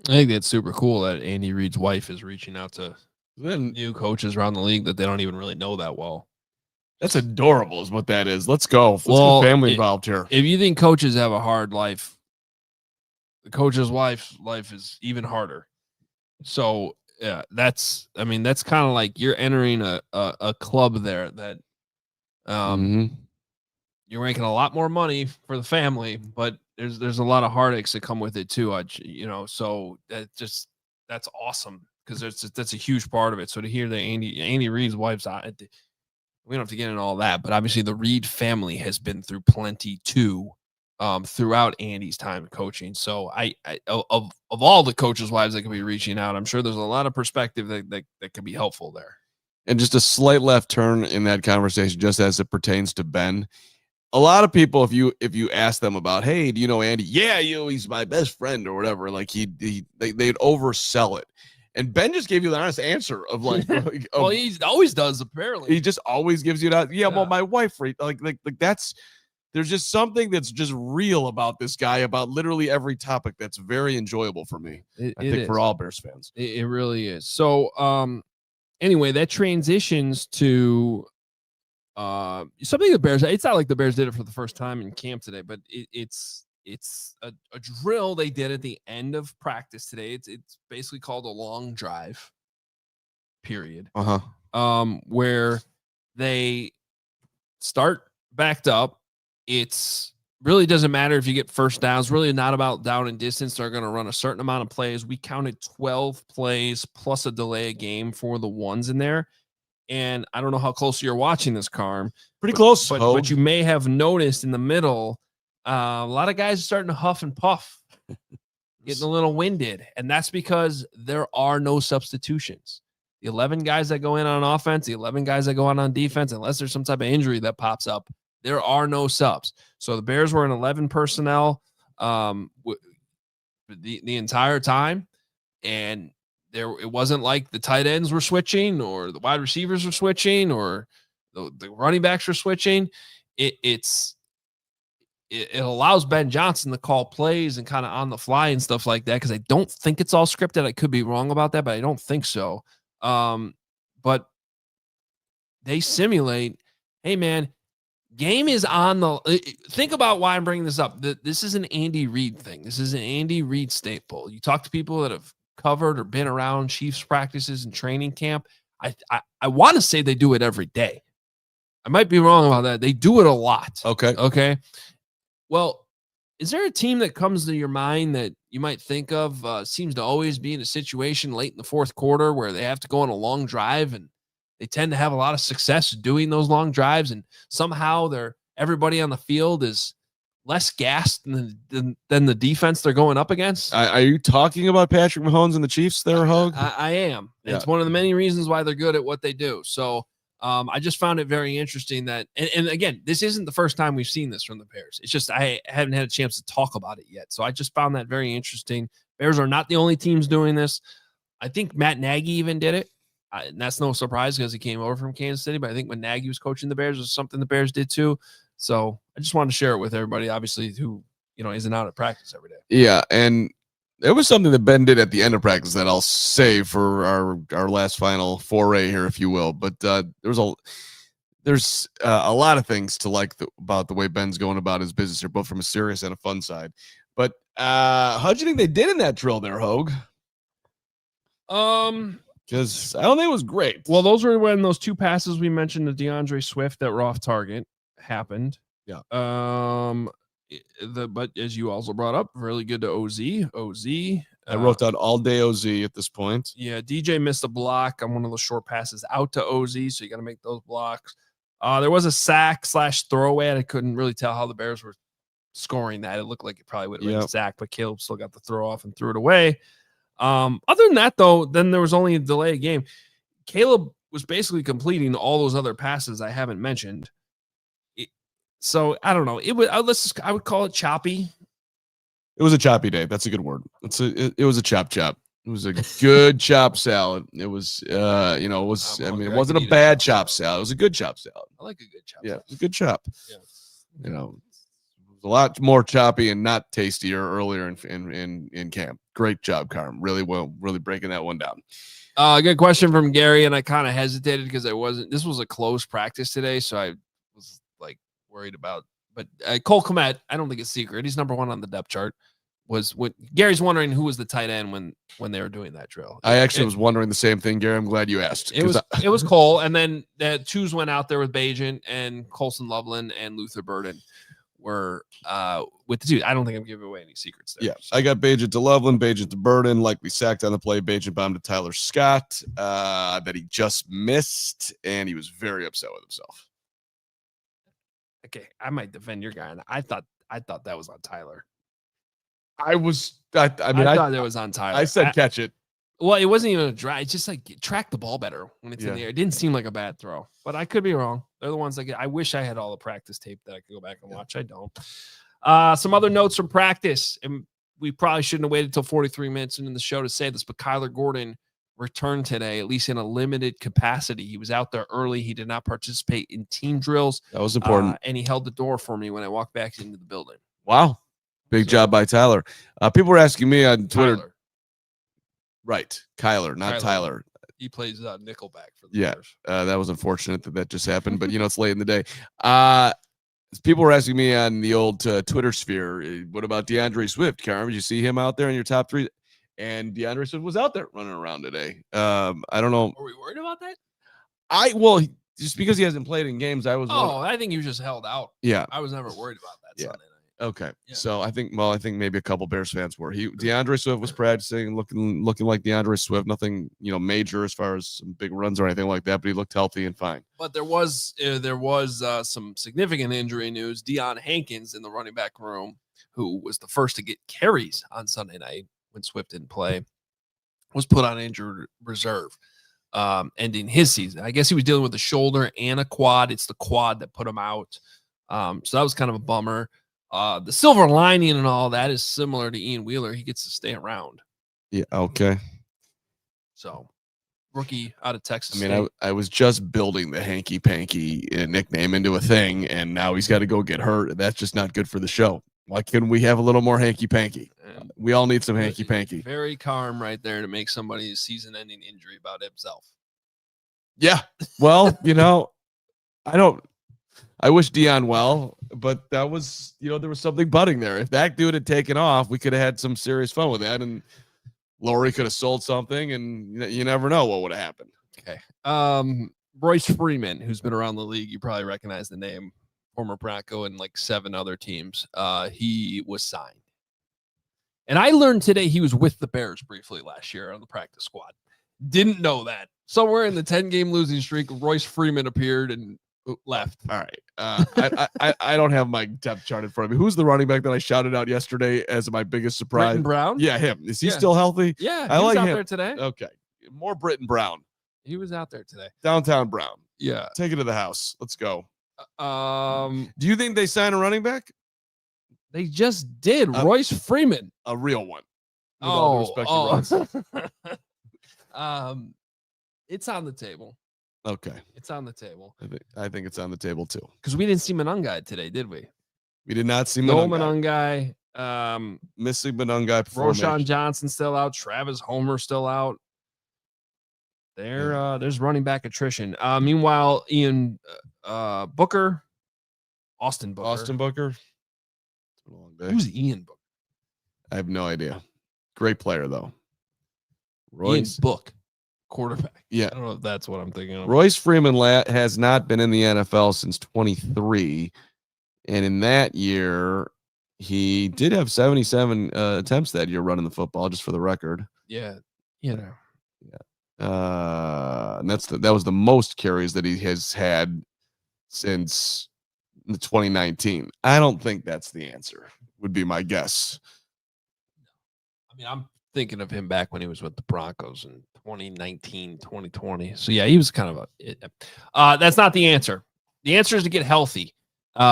I think that's super cool that Andy Reid's wife is reaching out to new coaches around the league that they don't even really know that well. That's adorable is what that is. Let's go. Let's get family involved here. If you think coaches have a hard life, the coach's wife's life is even harder. So yeah, that's kind of like you're entering a club there that you're making a lot more money for the family, but there's a lot of heartaches that come with it too. So that's awesome because that's a huge part of it. So to hear that Andy Reid's wife's on, we don't have to get into all that, but obviously the Reid family has been through plenty too throughout Andy's time coaching. So I of all the coaches' wives that could be reaching out, I'm sure there's a lot of perspective that could be helpful there. And just a slight left turn in that conversation, just as it pertains to Ben. A lot of people, if you ask them about, hey, do you know Andy? Yeah, he's my best friend or whatever. Like they'd oversell it. And Ben just gave you the honest answer of well, he always does. Apparently, he just always gives you that. Yeah, well, my wife, like that's. There's just something that's just real about this guy, about literally every topic. That's very enjoyable for me. I think for all Bears fans, it really is. So, anyway, that transitions to something the Bears. It's not like the Bears did it for the first time in camp today, but it's a drill they did at the end of practice today. It's basically called a long drive period. Where they start backed up. It's really doesn't matter if you get first downs. Really not about down and distance. They're going to run a certain amount of plays. We counted 12 plays plus a delay game for the ones in there. And I don't know how close you're watching this, Carm. Pretty close. But you may have noticed in the middle, a lot of guys are starting to huff and puff, getting a little winded. And that's because there are no substitutions. The 11 guys that go in on offense, the 11 guys that go on defense, unless there's some type of injury that pops up, there are no subs. So the Bears were in 11 personnel the entire time. And it wasn't like the tight ends were switching or the wide receivers were switching or the running backs were switching. It allows Ben Johnson to call plays and kind of on the fly and stuff like that. Cause I don't think it's all scripted. I could be wrong about that, but I don't think so. But they simulate hey, man, game is on the – think about why I'm bringing this up. This is an Andy Reid thing. This is an Andy Reid staple. You talk to people that have covered or been around Chiefs practices and training camp. I want to say they do it every day. I might be wrong about that. They do it a lot. Okay. Well, is there a team that comes to your mind that you might think of seems to always be in a situation late in the fourth quarter where they have to go on a long drive, and they tend to have a lot of success doing those long drives, and somehow everybody on the field is less gassed than the defense they're going up against? Are you talking about Patrick Mahomes and the Chiefs there, Hoge? I am. Yeah. It's one of the many reasons why they're good at what they do. So I just found it very interesting that, and again, this isn't the first time we've seen this from the Bears. It's just I haven't had a chance to talk about it yet. So I just found that very interesting. Bears are not the only teams doing this. I think Matt Nagy even did it. And that's no surprise because he came over from Kansas City. But I think when Nagy was coaching the Bears, it was something the Bears did too. So I just wanted to share it with everybody, obviously, who isn't out at practice every day. Yeah, and it was something that Ben did at the end of practice that I'll save for our last final foray here, if you will. But there's a lot of things to like about the way Ben's going about his business here, both from a serious and a fun side. But how do you think they did in that drill there, Hoge? Because I don't think it was great. Well, those were when those two passes we mentioned to DeAndre Swift that were off target happened. Yeah. But as you also brought up, really good to OZ. I wrote down all day OZ at this point. Yeah, DJ missed a block on one of those short passes out to OZ, so you got to make those blocks. There was a sack / throwaway, and I couldn't really tell how the Bears were scoring that. It looked like it probably would have been a sack, but Caleb still got the throw off and threw it away. Other than that, though, then there was only a delay of game. Caleb was basically completing all those other passes I haven't mentioned. So I don't know. I would call it choppy. It was a choppy day. That's a good word. It was a chop. It was a good chop salad. It was, it wasn't a bad chop salad. It was a good chop salad. I like a good chop. Yeah, it was a good chop. Yeah. It was a lot more choppy and not tastier earlier in camp. Great job, Carman. Really breaking that one down. Good question from Gary, and I kind of hesitated because this was a closed practice today, so I was like worried about, but Cole Kmet, I don't think it's secret. He's number 1 on the depth chart. Was what Gary's wondering who was the tight end when they were doing that drill. I actually was wondering the same thing, Gary. I'm glad you asked. It was Cole, and then the twos went out there with Bagent and Colson Loveland and Luther Burden were with the two. I don't think I'm giving away any secrets there. Yeah, I got Bagent to Loveland, Bagent to Burden, likely sacked on the play. Bagent bombed to Tyler Scott that he just missed, and he was very upset with himself. Okay, I might defend your guy, and I thought that was on Tyler. I thought that was on Tyler. I said catch it. Well, it wasn't even a drive. It's just like track the ball better when it's in the air. It didn't seem like a bad throw, but I could be wrong. They're the ones that I wish I had all the practice tape that I could go back and watch. I don't. Some other notes from practice, and we probably shouldn't have waited until 43 minutes into the show to say this, but Kyler Gordon returned today, at least in a limited capacity. He was out there early. He did not participate in team drills. That was important. And he held the door for me when I walked back into the building. Wow. Big job by Tyler. People were asking me on Twitter. Tyler. Right. Kyler, not Tyler. He plays nickelback for the Bears. That was unfortunate that just happened, but it's late in the day. People were asking me on the old Twitter sphere, what about DeAndre Swift? Carman, did you see him out there in your top 3? And DeAndre Swift was out there running around today. I don't know. Are we worried about that? Just because he hasn't played in games, I was. I think you just held out. Yeah, I was never worried about that Sunday night. Okay, yeah. So I think maybe a couple Bears fans were. DeAndre Swift was practicing, looking like DeAndre Swift. Nothing major as far as some big runs or anything like that, but he looked healthy and fine. But there was some significant injury news. Deion Hankins in the running back room, who was the first to get carries on Sunday night when Swift didn't play, was put on injured reserve, ending his season. I guess he was dealing with a shoulder and a quad. It's the quad that put him out. So that was kind of a bummer. The silver lining and all that is similar to Ian Wheeler. He gets to stay around. Yeah. Okay. So rookie out of Texas. I mean, I was just building the hanky panky nickname into a thing, and now he's got to go get hurt. That's just not good for the show. Why couldn't we have a little more hanky panky? We all need some hanky panky. Very calm right there to make somebody's season ending injury about himself. Yeah. Well, I wish Dion well, but that was, there was something budding there. If that dude had taken off, we could have had some serious fun with that, and Lori could have sold something, and you never know what would have happened. Okay. Royce Freeman, who's been around the league, you probably recognize the name, former Bronco and like 7 other teams. He was signed. And I learned today he was with the Bears briefly last year on the practice squad. Didn't know that. Somewhere in the 10-game losing streak, Royce Freeman appeared and left. All right. I don't have my depth chart in front of me. Who's the running back that I shouted out yesterday as my biggest surprise? Britton Brown? Yeah, him. Is he still healthy? Yeah, I he was like out him. there today. Okay. More Britton Brown. He was out there today. Downtown Brown. Yeah. Take it to the house. Let's go. Do you think they sign a running back? They just did. Royce Freeman. A real one. With all due respect to Russ. It's on the table. Okay. It's on the table. I think it's on the table too. Because we didn't see Manungai today, did we? We did not see No Manungai. Missing Manungai. Roshan Johnson still out. Travis Homer still out. There's running back attrition. Meanwhile, Ian Booker, Austin Booker. It's been a long day. Who's Ian Booker? I have no idea. Great player though. Ian Book, quarterback. Yeah, I don't know if that's what I'm thinking of. Royce Freeman has not been in the NFL since 23, and in that year, he did have 77 attempts that year running the football. Just for the record. Yeah. And that was the most carries that he has had since 2019. I don't think that's the answer. Would be my guess. I mean, I'm thinking of him back when he was with the Broncos in 2019, 2020. So yeah, he was kind of that's not the answer. The answer is to get healthy,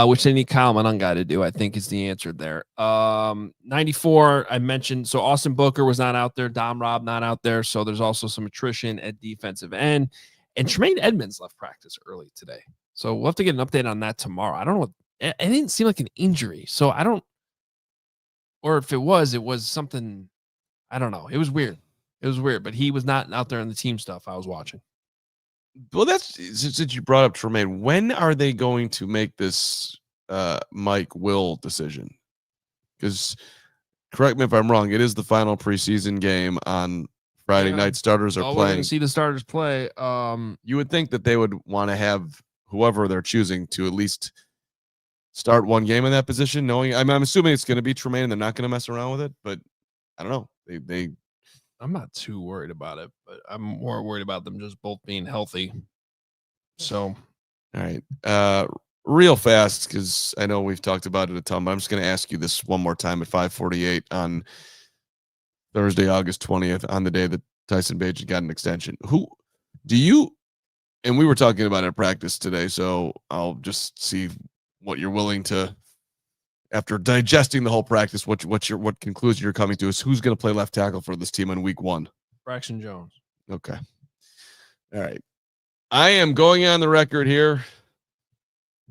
which they need Kyle Manungai to do, I think is the answer there. 94, I mentioned. So Austin Booker was not out there. Dom Robb not out there. So there's also some attrition at defensive end. And Tremaine Edmonds left practice early today. So we'll have to get an update on that tomorrow. I don't know. It didn't seem like an injury. So I don't, or if it was something, I don't know. It was weird. But he was not out there in the team stuff I was watching. Well, that's since you brought up Tremaine. When are they going to make this Mike Will decision? Because correct me if I'm wrong, it is the final preseason game on Friday night. Starters are playing. We're going to see the starters play. You would think that they would want to have whoever they're choosing to at least start one game in that position, knowing I'm assuming it's going to be Tremaine and they're not going to mess around with it, but I don't know. I'm not too worried about it, but I'm more worried about them just both being healthy. So, all right. Real fast, because I know we've talked about it a ton, but I'm just going to ask you this one more time at 5:48 on Thursday, August 20th, on the day that Tyson Bagent got an extension. Who do you, and we were talking about it at practice today, so I'll just see what you're willing to, after digesting the whole practice, what conclusion you're coming to is who's going to play left tackle for this team in week 1? Braxton Jones. Okay. All right. I am going on the record here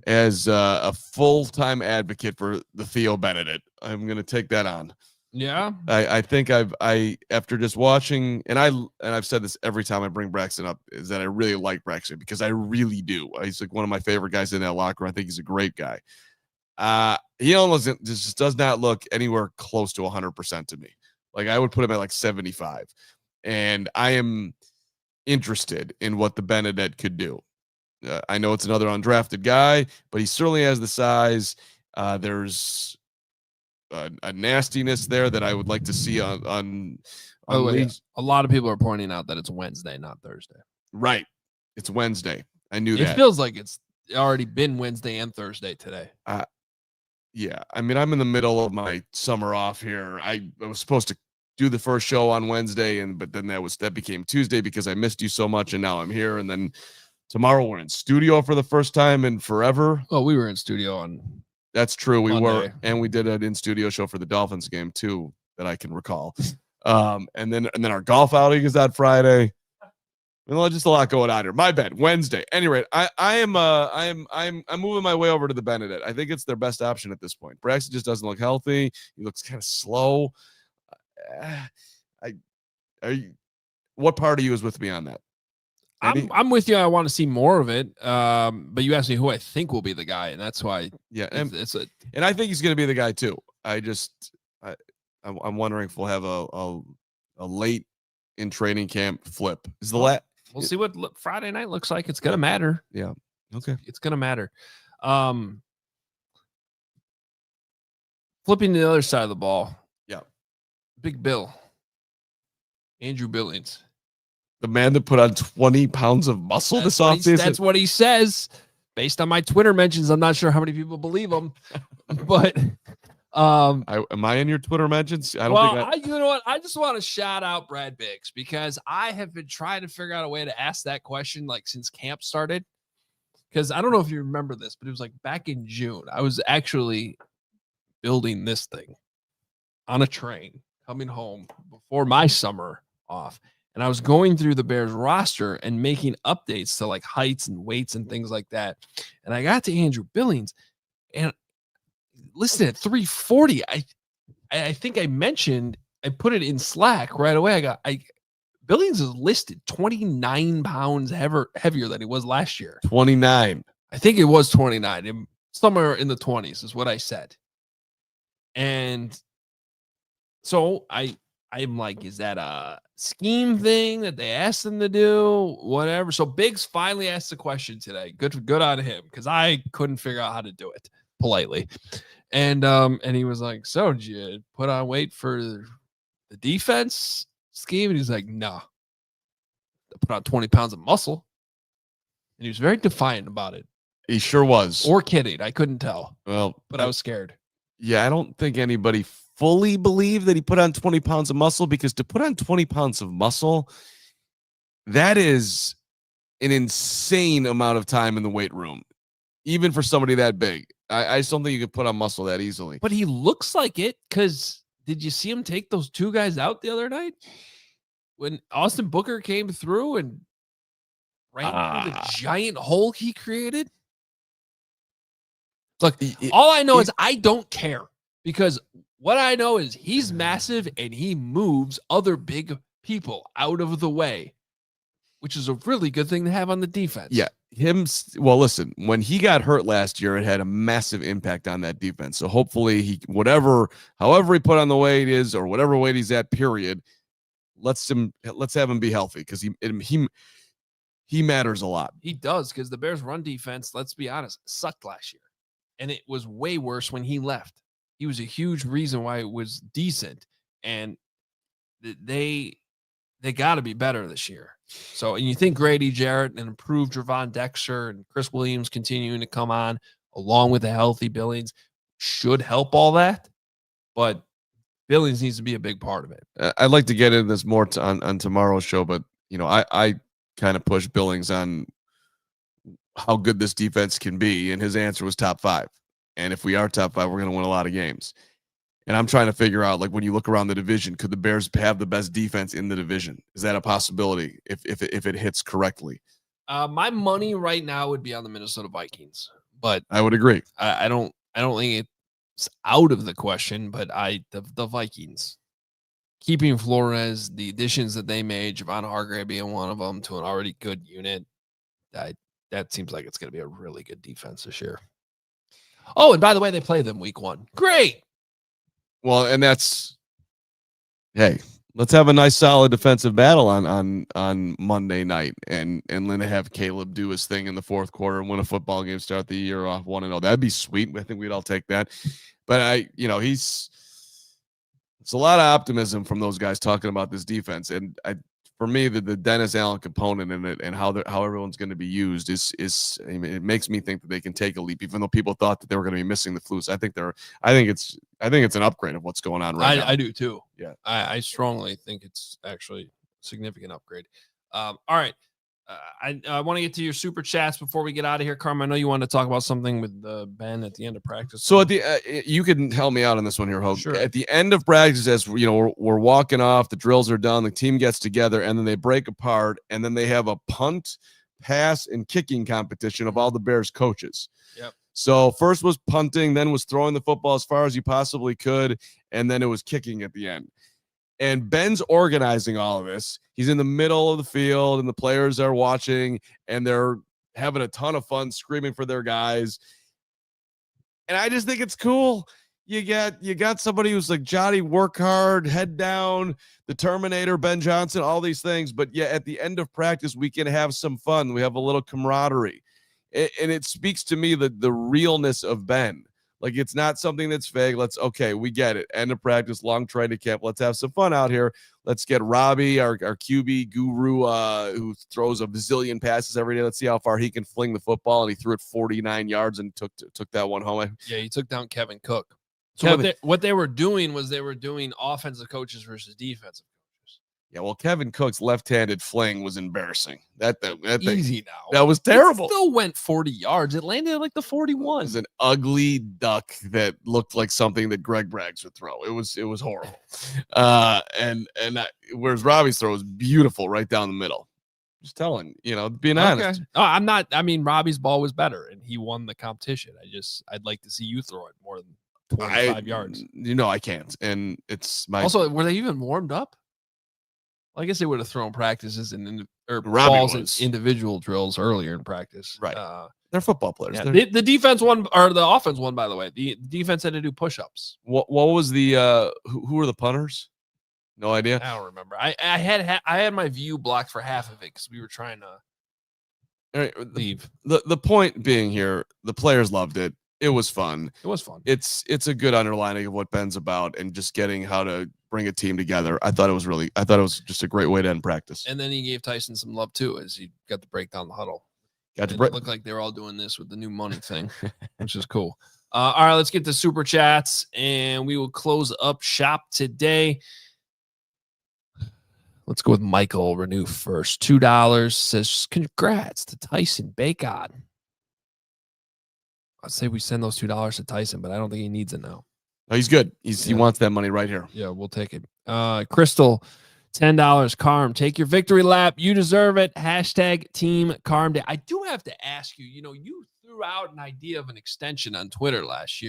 as a full-time advocate for the Theo Benedict. I'm going to take that on. Yeah. I think after just watching, and I've said this every time I bring Braxton up, is that I really like Braxton because I really do. He's like one of my favorite guys in that locker room. I think he's a great guy. He almost just does not look anywhere close to 100% to me. Like I would put him at like 75, and I am interested in what the Benedict could do. I know it's another undrafted guy, but he certainly has the size. There's a nastiness there that I would like to see on a lot of people are pointing out that it's Wednesday, not Thursday. Right. It's Wednesday. I knew that. It feels like it's already been Wednesday and Thursday today. Yeah. I mean, I'm in the middle of my summer off here. I was supposed to do the first show on Wednesday, but then that became Tuesday because I missed you so much, and now I'm here. And then tomorrow we're in studio for the first time in forever. Oh, we were in studio on. That's true. We Monday. were, and we did an in-studio show for the Dolphins game too, that I can recall. And then our golf outing is that Friday. Well, just a lot going on here. My bad. Wednesday. Anyway, I'm moving my way over to the Benedict. I think it's their best option at this point. Braxton just doesn't look healthy. He looks kind of slow. What part of you is with me on that? I'm with you. I want to see more of it. But you asked me who I think will be the guy, and that's why. Yeah, and I think he's going to be the guy too. I'm wondering if we'll have a late in training camp flip. Is the We'll see what Friday night looks like. It's going to matter. Yeah. Okay. It's going to matter. Flipping to the other side of the ball. Yeah. Big Bill. Andrew Billings. The man that put on 20 pounds of muscle this offseason. That's what he says. Based on my Twitter mentions, I'm not sure how many people believe him. But am I in your Twitter mentions? I don't think you know what? I just want to shout out Brad Biggs because I have been trying to figure out a way to ask that question like since camp started. Because I don't know if you remember this, but it was like back in June. I was actually building this thing on a train coming home before my summer off. And I was going through the Bears roster and making updates to like heights and weights and things like that. And I got to Andrew Billings and listed at 340. I think I mentioned, I put it in Slack right away. Billings is listed 29 pounds heavier than he was last year. 29. I think it was 29. Somewhere in the 20s is what I said. And so I'm like, is that a scheme thing that they asked him to do? Whatever. So Biggs finally asked the question today. Good on him because I couldn't figure out how to do it politely. And he was like, so did you put on weight for the defense scheme? And he's like, no. I put on 20 pounds of muscle. And he was very defiant about it. He sure was. Or kidding. I couldn't tell. Well, but I was scared. Yeah, I don't think anybody fully believed that he put on 20 pounds of muscle because to put on 20 pounds of muscle, that is an insane amount of time in the weight room, even for somebody that big. I just don't think you could put on muscle that easily. But he looks like it because did you see him take those two guys out the other night? When Austin Booker came through and ran through the giant hole he created? Look, all I know is I don't care because what I know is he's massive and he moves other big people out of the way, which is a really good thing to have on the defense. Yeah. Well, listen, when he got hurt last year, it had a massive impact on that defense. So hopefully however he put on the weight is or whatever weight he's at, period, let's have him be healthy because he matters a lot. He does because the Bears run defense, let's be honest, sucked last year. And it was way worse when he left. He was a huge reason why it was decent. And they got to be better this year. So, and you think Grady Jarrett and improved Javon Dexter and Chris Williams continuing to come on along with the healthy Billings should help all that. But Billings needs to be a big part of it. I'd like to get into this more on tomorrow's show, but I kind of pushed Billings on how good this defense can be, and his answer was top 5. And if we are top 5, we're going to win a lot of games. And I'm trying to figure out, like, when you look around the division, could the Bears have the best defense in the division? Is that a possibility if it hits correctly? My money right now would be on the Minnesota Vikings, but I would agree. I don't think it's out of the question, but the Vikings keeping Flores, the additions that they made, Javon Hargrave being one of them to an already good unit, that seems like it's going to be a really good defense this year. Oh, and by the way, they play them week 1. Great. Well, and hey, let's have a nice solid defensive battle on Monday night and then have Caleb do his thing in the fourth quarter and win a football game, start the year off 1-0. That'd be sweet. I think we'd all take that. But it's a lot of optimism from those guys talking about this defense. And for me, the Dennis Allen component in it and how everyone's going to be used is it makes me think that they can take a leap, even though people thought that they were going to be missing the Flus. I think it's an upgrade of what's going on right now. I do too. Yeah, I strongly think it's actually a significant upgrade. All right, I want to get to your super chats before we get out of here, Carman. I know you want to talk about something with Ben at the end of practice. So at the you can help me out on this one here, Hoge. Sure. At the end of practice, as we're walking off, the drills are done, the team gets together, and then they break apart, and then they have a punt, pass, and kicking competition of all the Bears coaches. Yep. So first was punting, then was throwing the football as far as you possibly could, and then it was kicking at the end. And Ben's organizing all of this. He's in the middle of the field, and the players are watching, and they're having a ton of fun screaming for their guys. And I just think it's cool. You got somebody who's like Johnny, work hard, head down, the Terminator, Ben Johnson, all these things. But yeah, at the end of practice, we can have some fun. We have a little camaraderie. And it speaks to me the realness of Ben. Like, it's not something that's vague. Okay, we get it. End of practice, long training camp. Let's have some fun out here. Let's get Robbie, our QB guru, who throws a bazillion passes every day. Let's see how far he can fling the football. And he threw it 49 yards and took that one home. Yeah, he took down Kevin Cook. So what they were doing was they were doing offensive coaches versus defensive coaches. Yeah, well, Kevin Cook's left-handed fling was embarrassing. That Easy now. That was terrible. It still went 40 yards. It landed at like the 41. It was an ugly duck that looked like something that Greg Braggs would throw. It was horrible. Whereas Robbie's throw was beautiful right down the middle. Just telling, being honest. Oh, I'm not. I mean, Robbie's ball was better, and he won the competition. I'd like to see you throw it more than 25 yards. I can't. And it's my. Also, were they even warmed up? Well, I guess they would have thrown practices or Robbie balls was. in individual drills earlier in practice. Right. They're football players. Yeah. The defense won, or the offense won, by the way. The defense had to do push-ups. What was the who were the punters? No idea. I don't remember. I had my view blocked for half of it because we were trying to leave. The point being here, the players loved it. It was fun. It was fun. It's a good underlining of what Ben's about, and just getting how to bring a team together. I thought it was just a great way to end practice. And then he gave Tyson some love too, as he got to break down the huddle. It looked like they were all doing this with the new money thing, which is cool. All right, let's get to super chats, and we will close up shop today. Let's go with Michael Renew first. $2 says, congrats to Tyson Bagent. I'd say we send those $2 to Tyson, but I don't think he needs it now. No, he's good. He wants that money right here. Yeah, we'll take it. Crystal, $10. Carm, take your victory lap. You deserve it. # Team Carm Day. I do have to ask you, you threw out an idea of an extension on Twitter last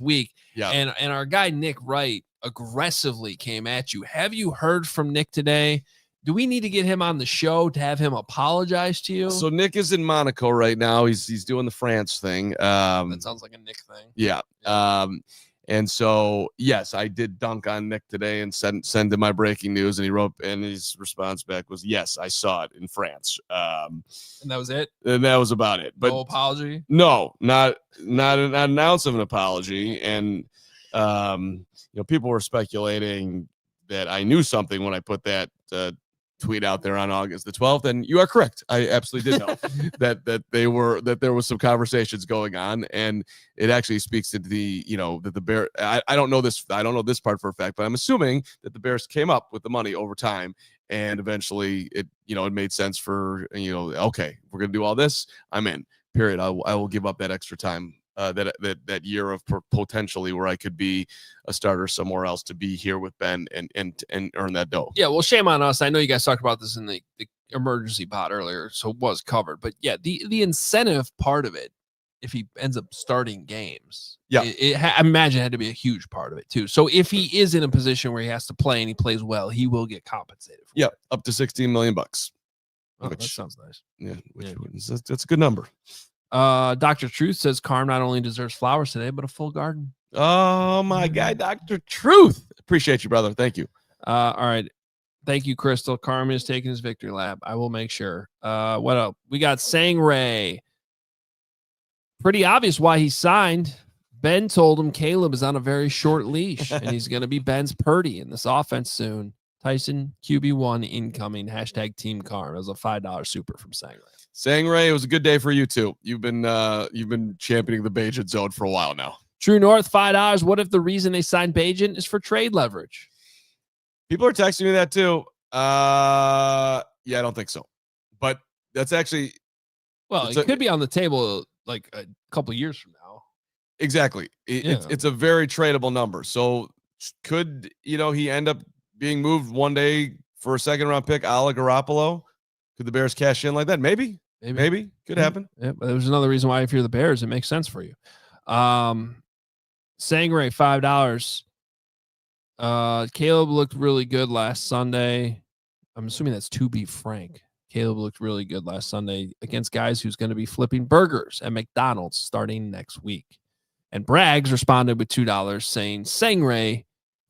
week. Yeah. And our guy, Nick Wright, aggressively came at you. Have you heard from Nick today? Do we need to get him on the show to have him apologize to you? So Nick is in Monaco right now. He's doing the France thing. That sounds like a Nick thing. Yeah. And so, yes, I did dunk on Nick today and send him my breaking news. And he wrote, and his response back was, yes, I saw it in France. And that was it? And that was about it. But no apology? No, not an ounce of an apology. And, people were speculating that I knew something when I put that tweet out there on August the 12th, and you are correct. I absolutely did know that there was some conversations going on, and it actually speaks to that the Bears. I don't know this part for a fact, but I'm assuming that the Bears came up with the money over time, and eventually it made sense for okay, we're gonna do all this. I'm in. Period. I will give up that extra time. That year of potentially where I could be a starter somewhere else to be here with Ben and earn that dough. Yeah, well, shame on us. I know you guys talked about this in the emergency pod earlier, so it was covered. But yeah, the incentive part of it, if he ends up starting games, I imagine it had to be a huge part of it too. So if he is in a position where he has to play and he plays well, he will get compensated for it. Up to $16 million. That sounds nice. Yeah, that's a good number. Dr. Truth says Carm not only deserves flowers today, but a full garden. Oh my guy, Dr. Truth. Appreciate you, brother. Thank you. All right. Thank you, Crystal. Carm is taking his victory lap. I will make sure. What else? We got Sang Ray. Pretty obvious why he signed. Ben told him Caleb is on a very short leash, and he's going to be Ben's Purdy in this offense soon. Tyson, QB1 incoming. # Team Carm. As a $5 super from Sang Ray. Sang Ray, it was a good day for you too. You've been championing the Bagent zone for a while now. True North, $5. What if the reason they signed Bagent is for trade leverage? People are texting me that too. I don't think so. But that's actually it could be on the table like a couple years from now. Exactly. It's a very tradable number. So could he end up being moved one day for a second round pick, a la Garoppolo? Could the Bears cash in like that? Maybe. Could happen. Yeah, but there's another reason why if you're the Bears, it makes sense for you. Sangray, $5. Caleb looked really good last Sunday. I'm assuming that's to be frank. Caleb looked really good last Sunday against guys who's going to be flipping burgers at McDonald's starting next week. And Braggs responded with $2 saying Sangray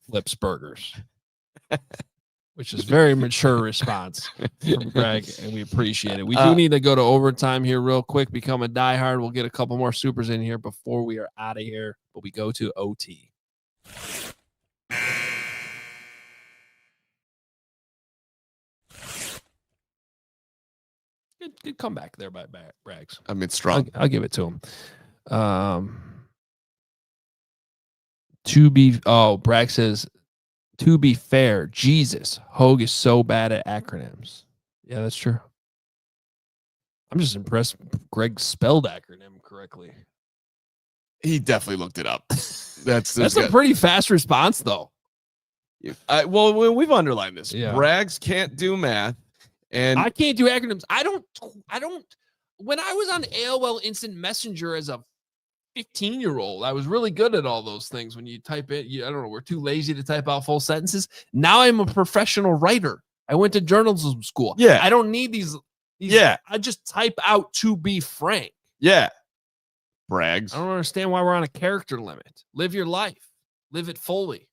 flips burgers, which is a very mature response from Greg, and we appreciate it. We do need to go to overtime here real quick, become a diehard. We'll get a couple more supers in here before we are out of here, but we go to OT. Good comeback there by Braggs. I mean, strong. I'll give it to him. Bragg says, to be fair, Jesus, Hoge is so bad at acronyms. Yeah, that's true. I'm just impressed Greg spelled acronym correctly. He definitely looked it up. That's a pretty fast response, though. Well, we've underlined this. Yeah. Braggs can't do math. And I can't do acronyms. I don't. When I was on AOL Instant Messenger as a 15-year-old, I was really good at all those things. When you type it, I don't know, we're too lazy to type out full sentences. Now I'm a professional writer. I went to journalism school. Yeah. I don't need these. Yeah. I just type out to be frank. Yeah. Braggs. I don't understand why we're on a character limit. Live your life. Live it fully.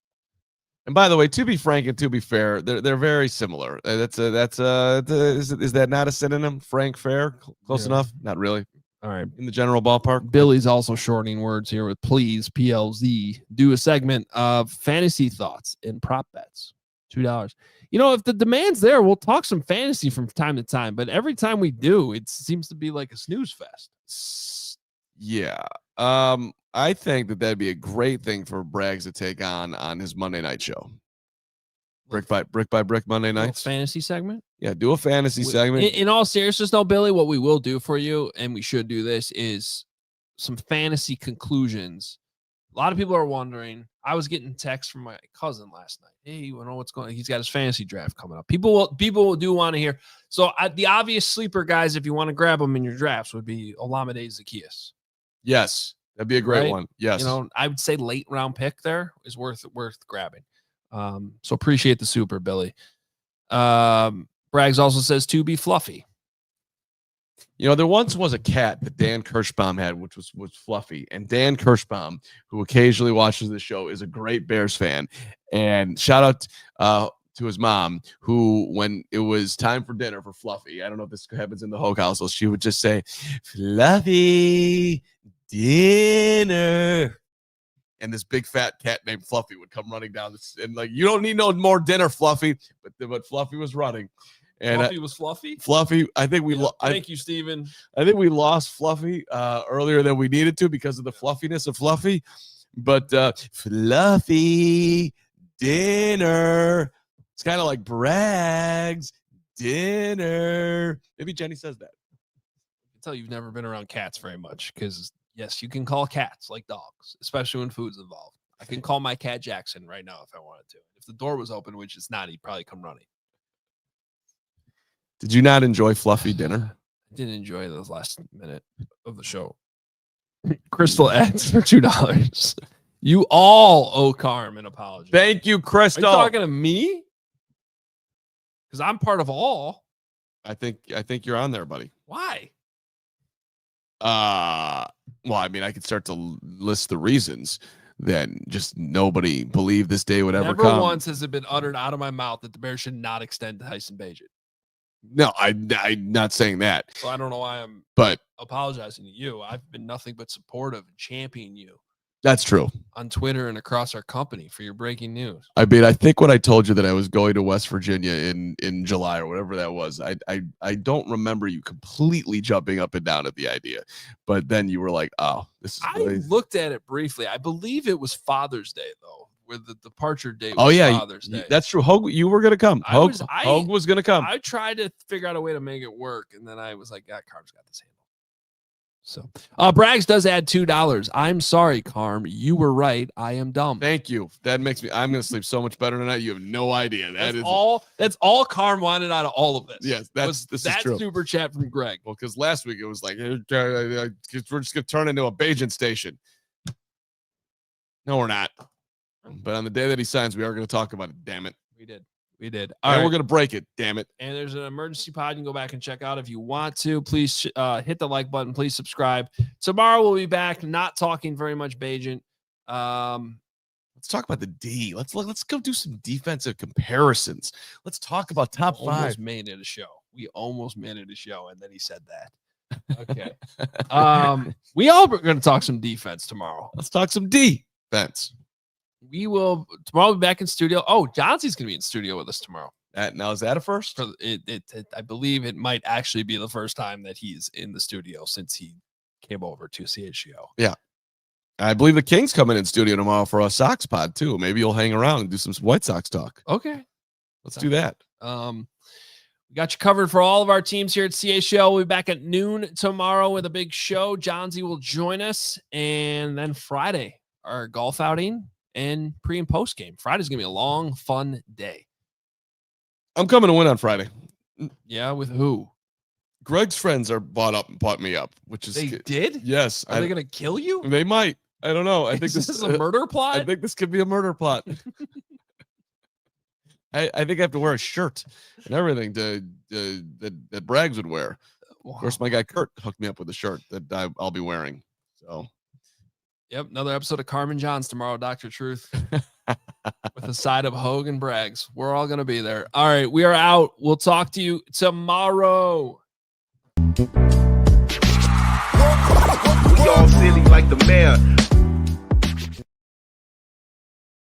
And by the way, to be frank and to be fair, they're very similar. Is that not a synonym? Frank, fair, close enough? Not really. All right. In the general ballpark. Billy's also shortening words here with please PLZ do a segment of fantasy thoughts and prop bets. $2. You know, if the demand's there, we'll talk some fantasy from time to time. But every time we do, it seems to be like a snooze fest. Yeah. I think that'd be a great thing for Braggs to take on his Monday night show. Brick by brick Monday nights. Fantasy segment? Yeah, do a fantasy segment. In all seriousness, though, Billy, what we will do for you, and we should do this, is some fantasy conclusions. A lot of people are wondering. I was getting texts from my cousin last night. Hey, you know what's going on? He's got his fantasy draft coming up. People do want to hear. So the obvious sleeper guys, if you want to grab them in your drafts, would be Olamide Zaccheaus. Yes, that'd be a great one. Yes. You know, I would say late round pick there is worth grabbing. So appreciate the super, Billy. Braggs also says to be Fluffy. You know, there once was a cat that Dan Kirschbaum had, which was Fluffy. And Dan Kirschbaum, who occasionally watches the show, is a great Bears fan. And shout out to his mom, who, when it was time for dinner for Fluffy, I don't know if this happens in the Hoge household, she would just say, Fluffy, dinner. And this big fat cat named Fluffy would come running down this, and like, you don't need no more dinner, Fluffy. But Fluffy was running. And Fluffy was Fluffy. Fluffy, I think we. Thank you, Steven. I think we lost Fluffy earlier than we needed to because of the fluffiness of Fluffy. But Fluffy dinner. It's kind of like Braggs dinner. Maybe Jenny says that. I can tell you've never been around cats very much because, yes, you can call cats like dogs, especially when food's involved. I can call my cat Jackson right now if I wanted to. If the door was open, which it's not, he'd probably come running. Did you not enjoy Fluffy dinner? I didn't enjoy the last minute of the show. Crystal adds for $2. You all owe Carm an apology. Thank you, Crystal. Are you talking to me? Because I'm part of all. I think you're on there, buddy. Why? Well, I mean, I could start to list the reasons that just nobody believed this day would ever come. Never once has it been uttered out of my mouth that the Bears should not extend to Tyson Bagent. No, I'm not saying that. So I don't know why I'm apologizing to you. I've been nothing but supportive and championing you. That's true. On Twitter and across our company for your breaking news. I mean, I think when I told you that I was going to West Virginia in July or whatever that was, I don't remember you completely jumping up and down at the idea. But then you were like, oh, this is crazy. Looked at it briefly. I believe it was Father's Day, though, where the departure date was Father's Day. That's true. Hoge, you were going to come. Hoge was going to come. I tried to figure out a way to make it work, and then I was like, Carm's got this handle. So, Braggs does add $2. I'm sorry, Carm. You were right. I am dumb. Thank you. That makes me. I'm going to sleep so much better tonight. You have no idea. That's all Carm wanted out of all of this. Yes, this is true. Super chat from Greg. Well, because last week it was like we're just going to turn into a Bagent station. No, we're not. But on the day that he signs, we are going to talk about it. Damn it. We did. All right, we're going to break it. Damn it. And there's an emergency pod you can go back and check out if you want to. Please hit the like button. Please subscribe. Tomorrow we'll be back, not talking very much Bagent. Let's talk about the D. Let's go do some defensive comparisons. Let's talk about top five. Almost made it a show. We almost made it a show, and then he said that. Okay. We all are going to talk some defense tomorrow. Let's talk some defense. We will tomorrow. We'll be back in studio. Oh, Johnson's going to be in studio with us tomorrow. Now is that a first? I believe it might actually be the first time that he's in the studio since he came over to CHGO. Yeah. I believe the King's coming in studio tomorrow for a Sox pod too. Maybe you'll hang around and do some White Sox talk. Okay. Let's do that. We got you covered for all of our teams here at CHGO. We'll be back at noon tomorrow with a big show. Johnsy will join us. And then Friday, our golf outing and pre and post game. Friday's going to be a long, fun day. I'm coming to win on Friday. Yeah, with who? Greg's friends are bought me up, which is They did? Yes. Are they going to kill you? They might. I don't know. I think this is a murder plot. I think this could be a murder plot. I think I have to wear a shirt and everything that Braggs would wear. Wow. Of course, my guy Kurt hooked me up with a shirt that I'll be wearing. So, yep, another episode of Carman Johns tomorrow, Dr. Truth, with a side of Hoge and Braggs. We're all going to be there. All right, we are out. We'll talk to you tomorrow. We all silly like the mayor.